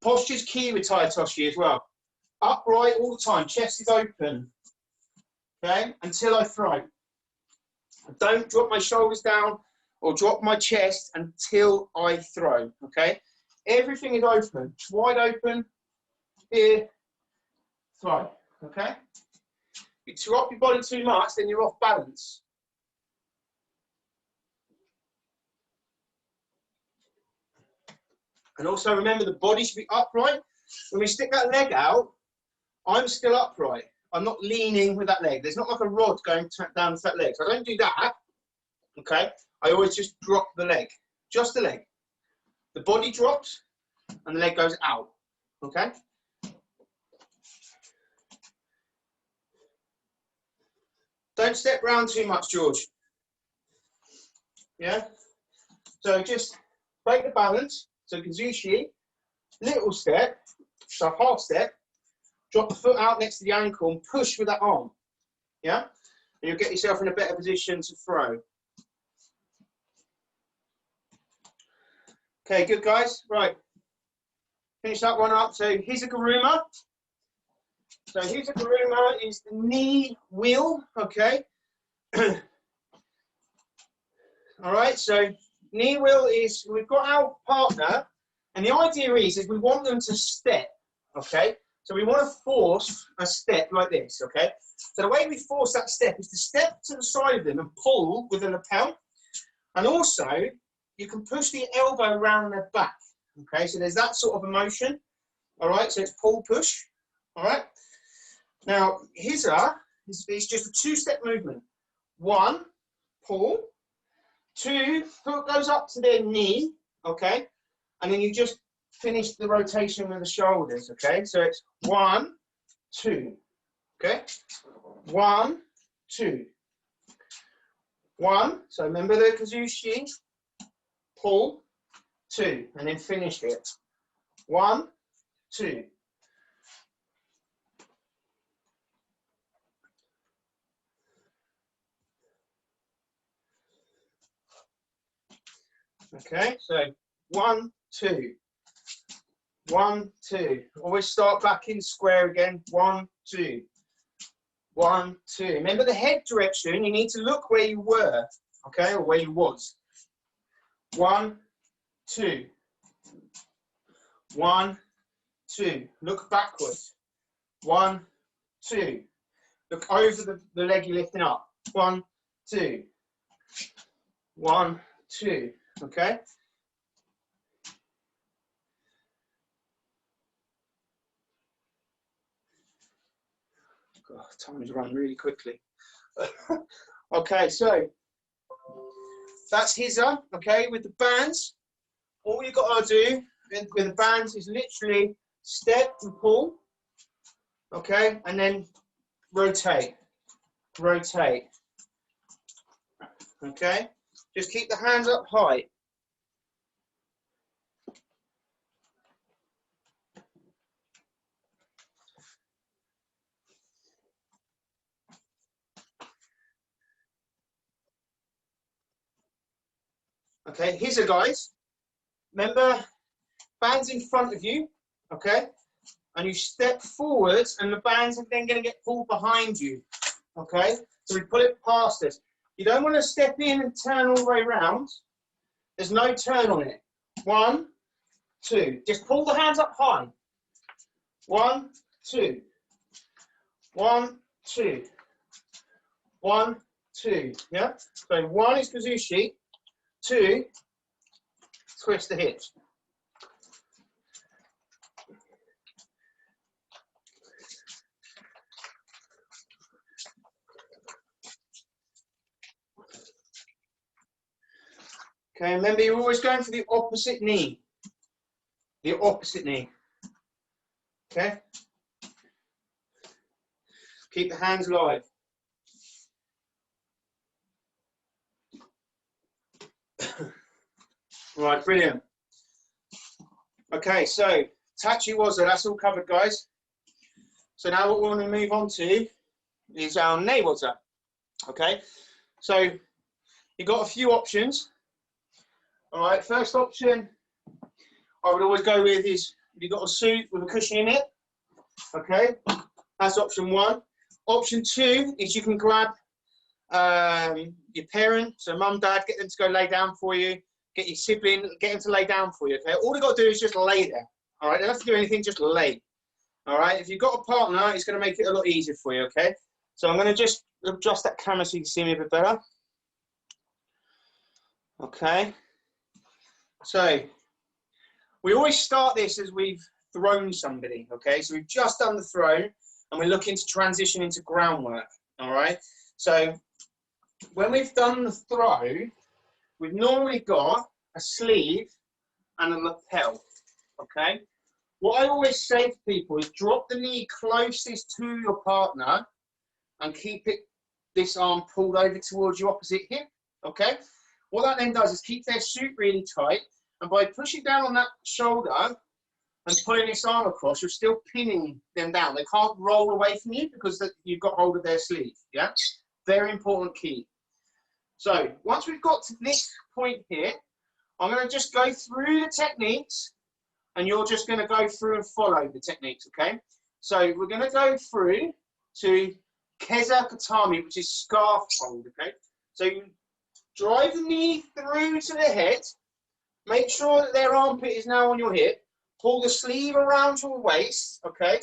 Posture's key with Tai-Toshi as well. Upright all the time. Chest is open. Okay? Until I throw. Don't drop my shoulders down or drop my chest until I throw. Okay? Everything is open. Wide open. Here. Throw. Okay? If you drop your body too much, then you're off balance. And also remember, the body should be upright. When we stick that leg out, I'm still upright. I'm not leaning with that leg. There's not like a rod going down to that leg. So I don't do that, okay? I always just drop the leg, just the leg. The body drops and the leg goes out, okay? Don't step round too much, George. Yeah? So just break the balance. So Kazushi, little step, so half step, drop the foot out next to the ankle and push with that arm, yeah? And you'll get yourself in a better position to throw. Okay, good guys, right. Finish that one up. So Hizaguruma. So Hizaguruma is the knee wheel, okay? All right, so knee wheel is, we've got our partner, and the idea is we want them to step, okay? So we want to force a step like this, okay? So the way we force that step is to step to the side of them and pull with the lapel. And also, you can push the elbow around their back. Okay, so there's that sort of a motion. All right, so it's pull, push. All right. Now, it's just a two-step movement. One, pull. Two, foot goes up to their knee. Okay, and then you just finish the rotation with the shoulders. Okay, so it's 1, 2. Okay, 1, 2. 1. So remember the kazushi. Pull. 2, and then finish it. 1, 2. Okay, so 1, 2. 1, 2. Always start back in square again. 1, 2. 1, 2. Remember the head direction. You need to look where you were, okay, or where you was. 1, 2. 1, 2. Look backwards. 1, 2. Look over the leg you're lifting up. 1, 2. 1, 2. Okay. God, time is running really quickly. Okay, so that's Hiza. Okay, with the bands, all you got to do with the bands is literally step and pull. Okay, and then rotate, rotate. Okay, just keep the hands up high. Okay, here's it, guys. Remember, bands in front of you, okay? And you step forwards, and the bands are then going to get pulled behind you, okay? So we pull it past us. You don't want to step in and turn all the way around. There's no turn on it. 1, 2. Just pull the hands up high. 1, 2. 1, 2. 1, 2. Yeah? So 1 is kazushi. 2, twist the hips. Okay, remember you're always going for the opposite knee. The opposite knee. Okay? Keep the hands live. Right, brilliant. Okay, so Tachi-waza, that's all covered, guys. So now what we want to move on to is our Ne-Waza. Okay, so you've got a few options. All right, first option I would always go with is if you've got a suit with a cushion in it. Okay, that's option 1. Option 2 is you can grab your parent, so mum, dad, get them to go lay down for you. Get your sibling, get them to lay down for you. Okay, all you got to do is just lay there. All right, you don't have to do anything, just lay. All right, if you've got a partner, it's going to make it a lot easier for you. Okay, so I'm going to just adjust that camera so you can see me a bit better. Okay, so we always start this as we've thrown somebody. Okay, so we've just done the throw and we're looking to transition into groundwork. All right, so when we've done the throw, we've normally got a sleeve and a lapel. Okay, what I always say to people is drop the knee closest to your partner and keep this arm pulled over towards your opposite hip. Okay, what that then does is keep their suit really tight, and by pushing down on that shoulder and pulling this arm across, you're still pinning them down. They can't roll away from you because you've got hold of their sleeve. Yeah, very important key. So once we've got to this point here, I'm going to just go through the techniques and you're just going to go through and follow the techniques, okay? So we're going to go through to Keza Katami, which is scarf hold, okay? So you drive the knee through to the head, make sure that their armpit is now on your hip, pull the sleeve around your waist, okay?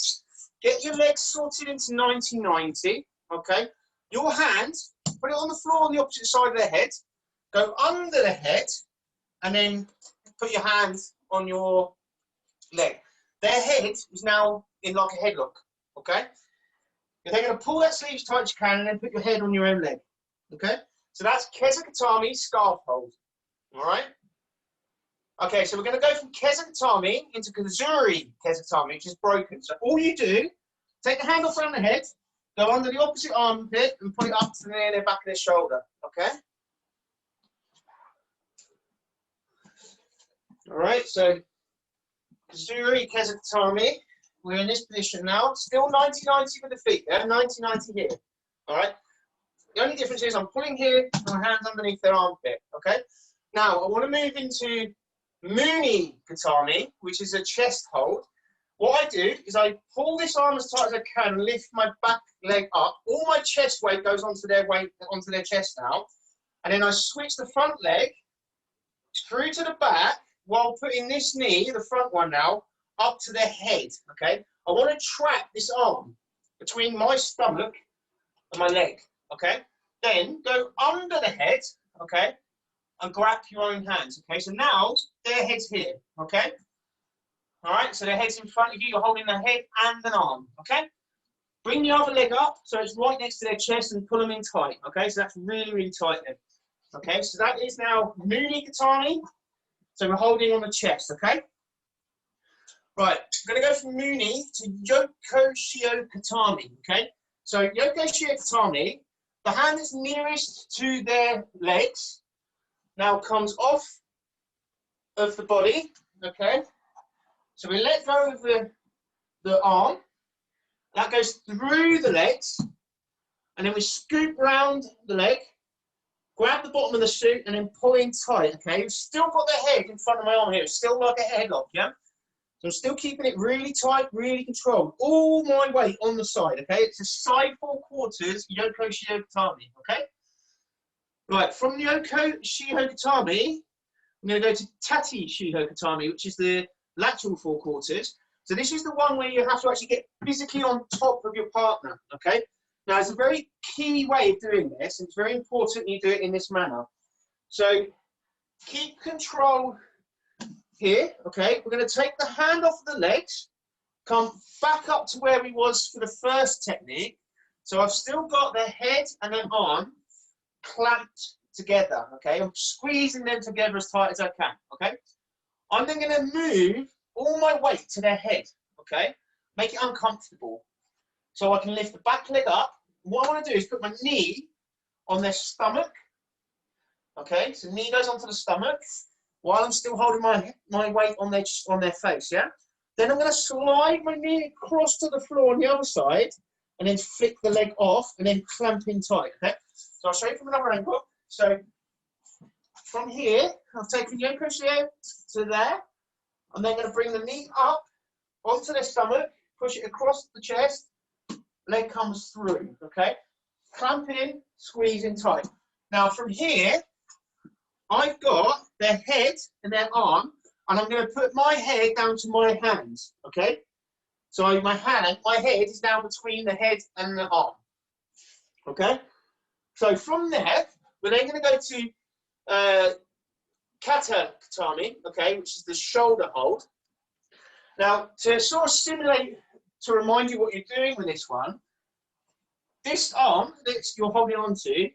Get your legs sorted into 90-90, okay? Your hand, put it on the floor on the opposite side of their head, go under the head, and then put your hands on your leg. Their head is now in like a headlock, okay? You're then going to pull that sleeve as tight as you can, and then put your head on your own leg, okay? So that's Kezakatami scarf hold, all right? Okay, so we're going to go from Kezakatami into Kazuri Kezakatami, which is broken. So all you do, take the hand off around the head, go under the opposite armpit, and put it up to the near the back of the shoulder, okay? All right, so Kazuri Kezakatami, we're in this position now. Still 90-90 with the feet, yeah? 90-90 here, all right? The only difference is I'm pulling here, my hands underneath their armpit, okay? Now, I want to move into Muni Katami, which is a chest hold. What I do is I pull this arm as tight as I can, lift my back leg up. All my chest weight goes onto their chest now. And then I switch the front leg through to the back while putting this knee, the front one now, up to their head, okay? I want to trap this arm between my stomach and my leg, okay? Then go under the head, okay? And grab your own hands, okay? So now their head's here, okay? All right, so their head's in front of you. You're holding the head and an arm, okay? Bring the other leg up so it's right next to their chest and pull them in tight, okay? So that's really, really tight then. Okay, so that is now Muni Katami. So we're holding on the chest, okay? Right, I'm going to go from Muni to Yoko Shio Katami, okay? So Yoko Shio Katami, the hand that's nearest to their legs now comes off of the body, okay? So we let go of the arm, that goes through the legs, and then we scoop round the leg, grab the bottom of the suit, and then pull in tight, okay? We've still got the head in front of my arm here, it's still like a headlock, yeah? So I'm still keeping it really tight, really controlled. All my weight on the side, okay? It's a side 4/4 Yoko Shio Katami, okay? Right, from Yoko Shio Katami, I'm going to go to Tachi-waza Ne-Waza, which is the lateral 4/4. So this is the one where you have to actually get physically on top of your partner, okay? Now, it's a very key way of doing this, and it's very important you do it in this manner. So keep control here, okay? We're going to take the hand off the legs, come back up to where we was for the first technique. So I've still got the head and the arm clamped together, okay? I'm squeezing them together as tight as I can, okay? I'm then going to move all my weight to their head, okay? Make it uncomfortable. So I can lift the back leg up. What I want to do is put my knee on their stomach, okay? So knee goes onto the stomach while I'm still holding my weight on their face, yeah? Then I'm going to slide my knee across to the floor on the other side and then flick the leg off and then clamp in tight, okay? So I'll show you from another angle. So from here, I've taken Yoko Shio to there. I'm then going to bring the knee up onto their stomach, push it across the chest, leg comes through, okay? Clamp in, squeeze in tight. Now from here, I've got their head and their arm, and I'm going to put my head down to my hands, okay? So my head is now between the head and the arm, okay? So from there, we're then going to go to Kata Katami, okay, which is the shoulder hold. Now, to sort of simulate, to remind you what you're doing with this one, this arm that you're holding on to,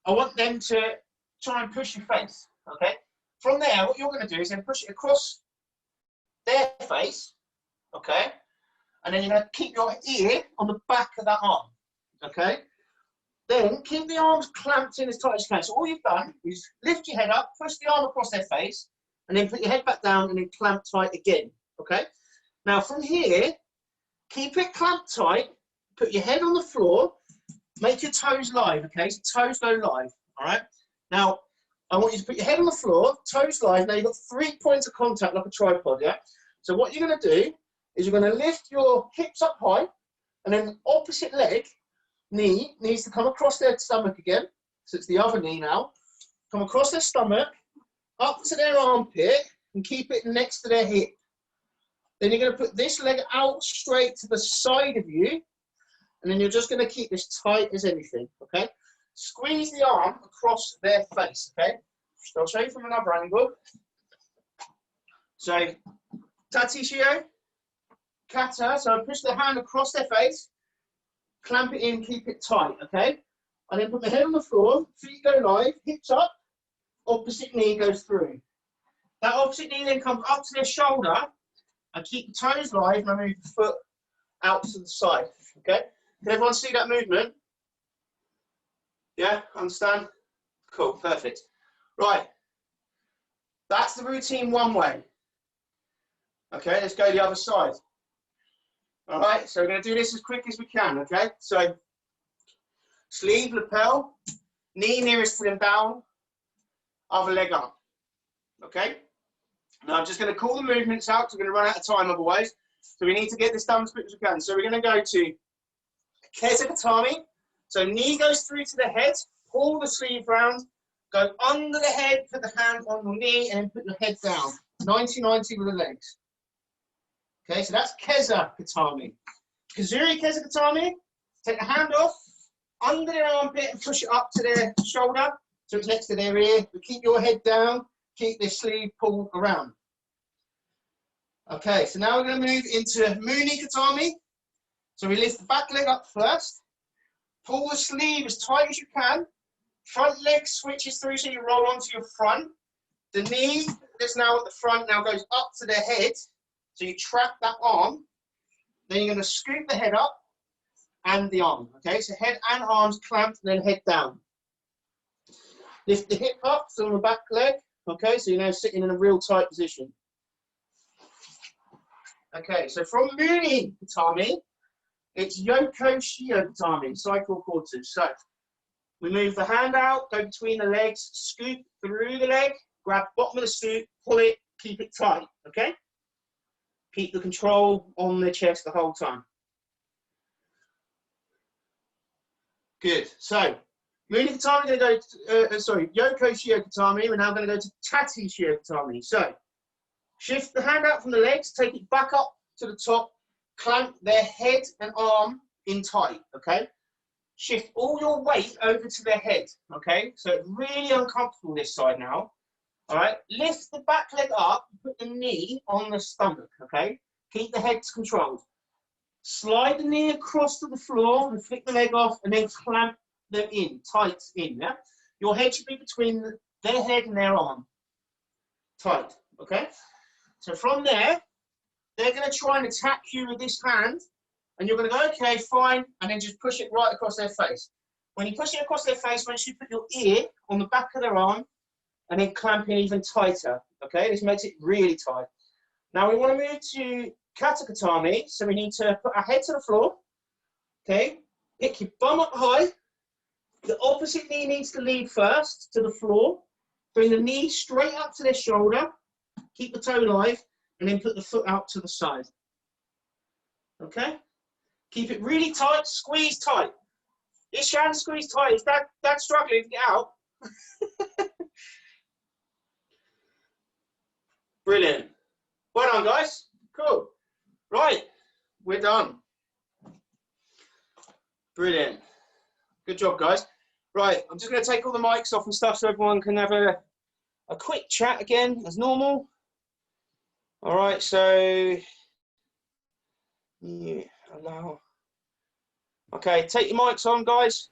I want them to try and push your face, okay? From there, what you're going to do is then push it across their face, okay? And then you're going to keep your ear on the back of that arm, okay? Then keep the arms clamped in as tight as you can. So all you've done is lift your head up, push the arm across their face, and then put your head back down and then clamp tight again, okay? Now from here, keep it clamped tight, put your head on the floor, make your toes live, okay? So toes go live, all right? Now, I want you to put your head on the floor, toes live. Now you've got 3 points of contact like a tripod, yeah? So what you're going to do is you're going to lift your hips up high, and then the opposite leg, knee, needs to come across their stomach again. So it's the other knee now. Come across their stomach, up to their armpit, and keep it next to their hip. Then you're going to put this leg out straight to the side of you, and then you're just going to keep this tight as anything, okay? squeeze the arm across their face, okay? So I'll show you from another angle. So, Tachi-waza, kata, so I push the hand across their face, clamp it in, keep it tight, okay? And then put my head on the floor, feet go live, hips up, opposite knee goes through. That opposite knee then comes up to their shoulder, and keep the toes live, and I move the foot out to the side, okay? Can everyone see that movement? Yeah, understand? Cool, perfect. Right, that's the routine one way. Okay, let's go the other side. All right, so we're going to do this as quick as we can, okay? So, sleeve, lapel, knee nearest to them down, other leg up, okay? Now I'm just going to call the movements out because we're going to run out of time otherwise. So we need to get this done as quick as we can. So we're going to go to Tachi-waza. So knee goes through to the head, pull the sleeve round, go under the head, put the hand on your knee, and then put your head down. 90-90 with the legs. Okay, so that's Tachi-waza. Kazuri Tachi-waza, take the hand off, under their armpit and push it up to their shoulder, so it's next to their ear. But keep your head down, keep this sleeve pulled around. Okay, so now we're going to move into Muni Katami. So we lift the back leg up first, pull the sleeve as tight as you can, front leg switches through so you roll onto your front. The knee that's now at the front now goes up to the head, so you trap that arm. Then you're going to scoop the head up and the arm. Okay, so head and arms clamped, and then head down. Lift the hip up from the back leg. Okay, so you're now sitting in a real tight position. Okay, so from Muni Katami, it's Yoko Shio Katami, cycle quarters. So we move the hand out, go between the legs, scoop through the leg, grab bottom of the scoop, pull it, keep it tight, okay? Keep the control on the chest the whole time. Good, so Muni Katami, we're going to go, Yoko Shio Katami, we're now going to go to Tachi-waza Katami. So shift the hand out from the legs, take it back up to the top, clamp their head and arm in tight, okay? Shift all your weight over to their head, okay? So it's really uncomfortable this side now, all right? Lift the back leg up, put the knee on the stomach, okay? Keep the head controlled. Slide the knee across to the floor and flick the leg off and then clamp them in, tight in, yeah? Your head should be between their head and their arm. Tight, okay? So from there, they're going to try and attack you with this hand, and you're going to go, okay, fine, and then just push it right across their face. When you push it across their face, make sure you put your ear on the back of their arm, and then clamp in even tighter, okay? This makes it really tight. Now we want to move to Kata-katami, so we need to put our head to the floor, okay? Pick your bum up high. The opposite knee needs to lead first to the floor. Bring the knee straight up to their shoulder. Keep the toe live, and then put the foot out to the side. Okay? Keep it really tight, squeeze tight. Ishan, squeeze tight. Is that struggling to get out? Brilliant. Well done, guys. Cool. Right, we're done. Brilliant. Good job, guys. Right, I'm just going to take all the mics off and stuff so everyone can have a quick chat again as normal. All right, so yeah, allow. Okay, take your mics on, guys.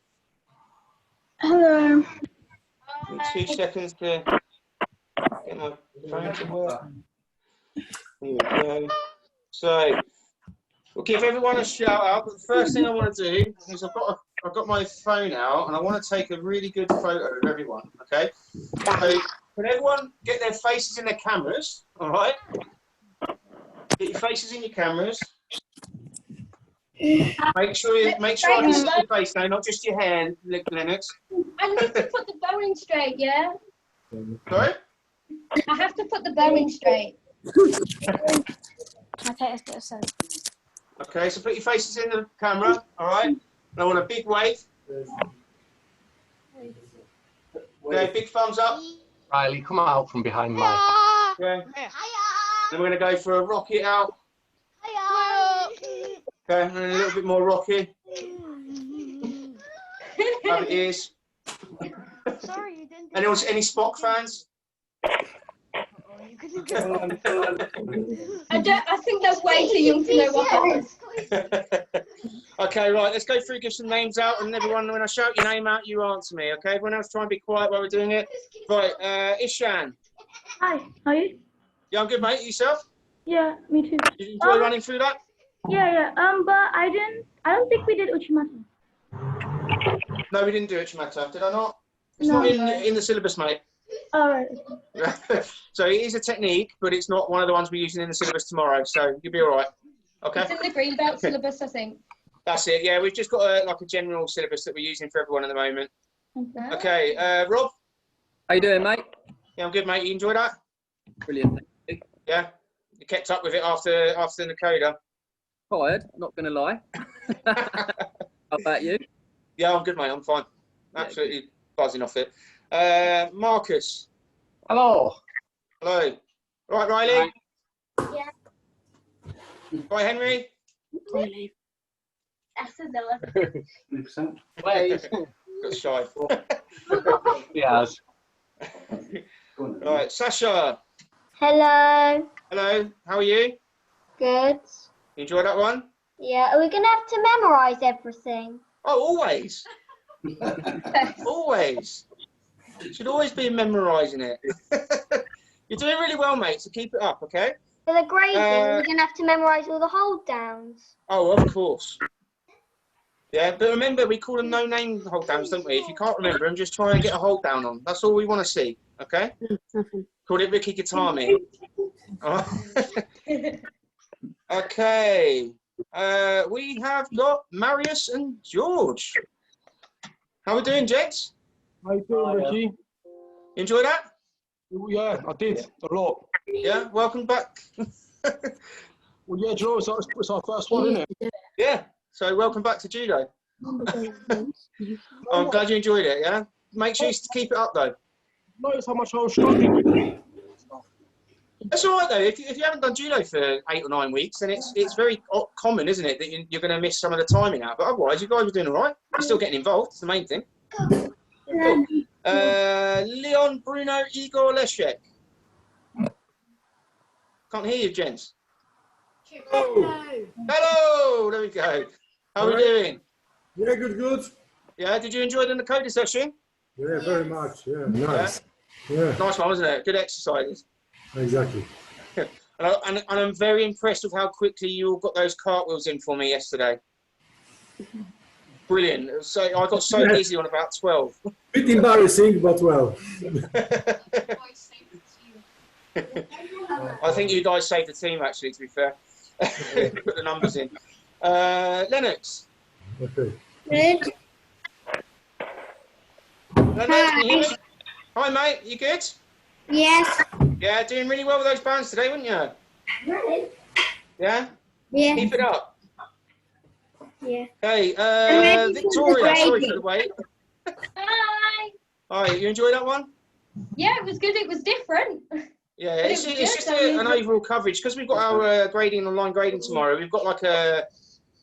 Hello. Give me 2 seconds to get my phone to work. Here we go. So we'll give everyone a shout out, but the first thing I want to do is I've got my phone out and I want to take a really good photo of everyone. Okay, so can everyone get their faces in their cameras? All right. Get your faces in your cameras. Make sure I can see your face now, not just your hand, Lennox. I need to put the bowing straight, yeah? Sorry? I have to put the bowing straight. Okay, let's get a sense. Okay, so put your faces in the camera, all right? And I want a big wave. Okay, big thumbs up. Riley, come out from behind Mike. Okay. Then we're going to go for a rocket out. Okay, and a little bit more rocky. Have it ears. Sorry, you didn't. Any Spock fans? I think that's way too young to know what happens. Okay, right, let's go through, give some names out, and everyone, when I shout your name out, you answer me, okay? Everyone else try and be quiet while we're doing it. Right, Ishan. Hi, how are you? Yeah, I'm good, mate. Yourself? Yeah, me too. Did you enjoy running through that? Yeah. But I don't think we did Uchimata. No, we didn't do Uchimata, did I not? It's No. not in the syllabus, mate. Alright. So it is a technique, but it's not one of the ones we're using in the syllabus tomorrow, so you'll be all right. Okay? It's in the green belt syllabus, I think. That's it, yeah. We've just got a general syllabus that we're using for everyone at the moment. Okay, Rob? How you doing, mate? Yeah, I'm good, mate. You enjoy that? Brilliant. Thank you. Yeah? You kept up with it after Nakoda? Tired, not going to lie. How about you? Yeah, I'm good, mate. I'm fine. Absolutely buzzing off it. Marcus. Hello. Hello. Right, Riley? Yeah. Right, Henry? That's another. 100%. Wait. Got shy. Yes. Right, Sasha. Hello. Hello. How are you? Good. You enjoy that one? Yeah, are we going to have to memorise everything? Oh, always. Always. You should always be memorising it. You're doing really well, mate, so keep it up, okay? For the grading, we're going to have to memorise all the hold downs. Oh, of course. Yeah, but remember, we call them no-name hold downs, don't we? If you can't remember them, just try and get a hold down on. That's all we want to see, okay? Called it Ricky Guitami. Oh. Okay. We have got Marius and George. How we doing, gents? How you doing, Ricky? Enjoy that? Yeah, I did a lot. Yeah, welcome back. Well, yeah, do you know, it's our first one, isn't it? Yeah, so welcome back to judo. I'm glad you enjoyed it, yeah? Make sure you keep it up, though. Notice how much I was struggling with it. That's all right, though. If you haven't done judo for 8 or 9 weeks, then it's very common, isn't it, that you're going to miss some of the timing out. But otherwise, you guys are doing all right. You're still getting involved. It's the main thing. Cool. Leon, Bruno, Igor, Leszek. Can't hear you, gents. Hello. There we go. How are we doing? Yeah, good. Yeah, did you enjoy the Nakoda session? Yeah, very much. Yeah, nice. Yeah, Nice one, wasn't it? Good exercises. exactly. And I'm very impressed with how quickly you all got those cartwheels in for me yesterday. Brilliant. So I got so easy on about 12. Bit embarrassing, but well. I think you guys saved the team, actually, to be fair. Put the numbers in. Lennox. Okay. Good. Lennox, can you hear me? Hi, mate. You good? Yes. Yeah, doing really well with those bands today, weren't you? Yeah? Yeah. Keep it up. Yeah. Hey, ready for Victoria, the sorry grading. for the wait. Hi. Hi, you enjoy that one? Yeah, it was good. It was different. Yeah, But it's it was just good, an overall coverage because we've got our grading, online grading tomorrow. We've got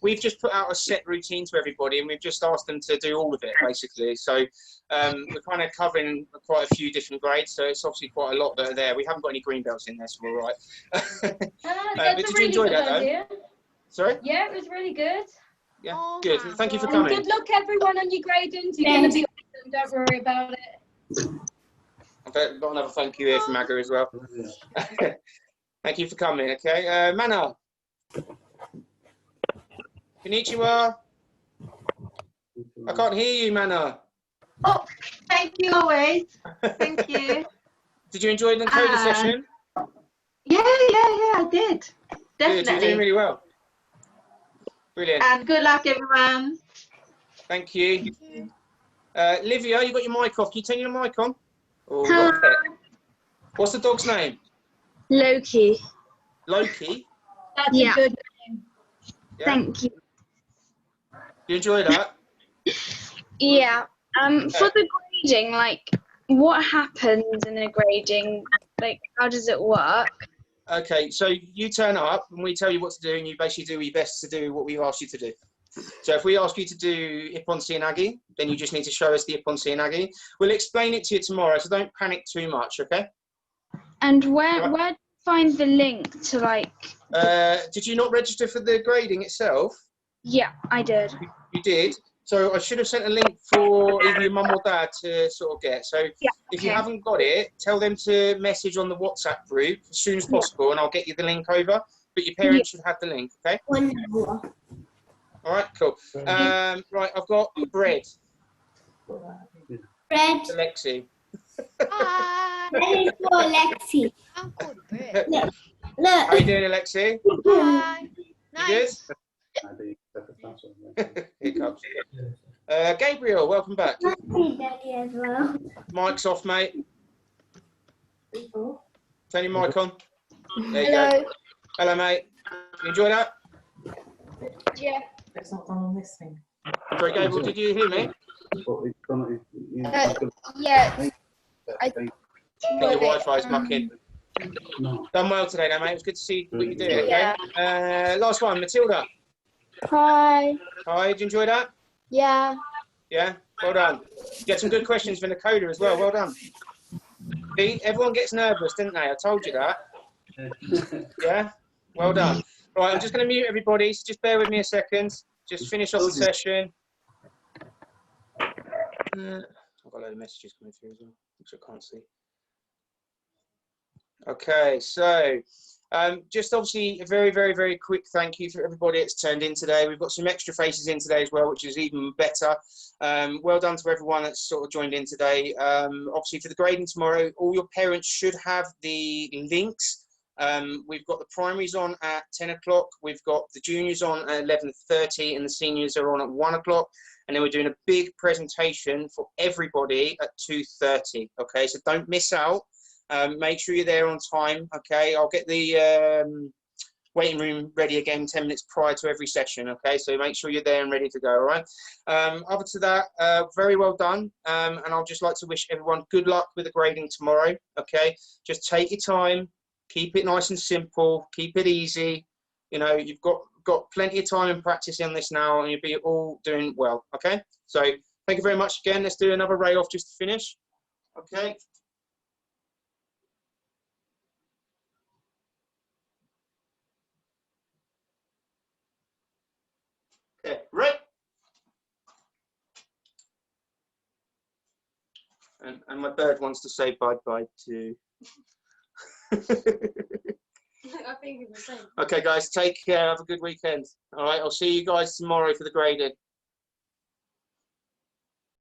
we've just put out a set routine to everybody, and we've just asked them to do all of it basically. So we're kind of covering quite a few different grades. So it's obviously quite a lot that are there. We haven't got any green belts in there, so we're all right. That's but a did you really enjoy good that idea. though? Sorry? Yeah, it was really good. Yeah, good. Thank you for And coming. good luck, everyone, on your gradings. You're going to be awesome. Don't worry about it. I've got another thank you here from Magga as well. Thank you for coming. Okay, Mana. Konnichiwa. I can't hear you, Mana. Oh, thank you always. Thank you. Did you enjoy the Nakoda session? Yeah, I did. Good, you're doing Definitely. really well. Brilliant. And good luck, everyone. Thank you. Livia, you got your mic off. Can you turn your mic on? Oh, we've got a pet. What's the dog's name? Loki. Loki. That's Yeah. a good name. Yeah? Thank you. You enjoy that? Yeah. For the grading, like, what happens in the grading? Like, how does it work? Okay, so you turn up and we tell you what to do, and you basically do your best to do what we've asked you to do. So if we ask you to do Ippon Seoinage, then you just need to show us the Ippon Seoinage. We'll explain it to you tomorrow, so don't panic too much, okay? And where do you find the link to like? Did you not register for the grading itself? Yeah, I did. You did? So I should have sent a link for either your mum or dad to sort of get. So Yeah, if you haven't got it, tell them to message on the WhatsApp group as soon as possible, and I'll get you the link over. But your parents should have the link, okay? All right, cool. Right, I've got bread. Bread. Alexi. Hi. Bread is for Lexi. I'm called Brit. Look. How you doing, Alexi? Hi. You Nice. good? Hiccups. Gabriel, welcome back. Daddy as well. Mic's off, mate. Turn your mic on. There you go. Hello, mate. You enjoy that? Yeah. It's not done on this thing. Sorry, Gabriel, did you hear me? Yeah. I think your Wi-Fi's mucking. Done well today, though, mate. It was good to see what you do. Okay. Last one, Matilda. Hi. Hi, did you enjoy that? Yeah. Yeah. Well done. You get some good questions from the coder as well. Well done. See, everyone gets nervous, didn't they? I told you that. Yeah. Well done. Right, I'm just going to mute everybody. So just bear with me a second. Just finish off the session. I've got a load of messages coming through as well, which I can't see. Okay, so just obviously a very, very, very quick thank you for everybody that's turned in today. We've got some extra faces in today as well, which is even better. Well done to everyone that's sort of joined in today. Obviously for the grading tomorrow, all your parents should have the links. We've got the primaries on at 10 o'clock. We've got the juniors on at 11:30 and the seniors are on at 1 o'clock. And then we're doing a big presentation for everybody at 2:30. Okay, so don't miss out. Make sure you're there on time. Okay, I'll get the waiting room ready again 10 minutes prior to every session. Okay, so make sure you're there and ready to go. All right. Other to that, very well done. And I'd just like to wish everyone good luck with the grading tomorrow. Okay, just take your time, keep it nice and simple, keep it easy. You know, you've got plenty of time and practice on this now, and you'll be all doing well. Okay, so thank you very much again. Let's do another ray off just to finish. Okay. Okay, right. And my bird wants to say bye-bye too. I think it's the same. Okay, guys, take care. Have a good weekend. All right, I'll see you guys tomorrow for the grading.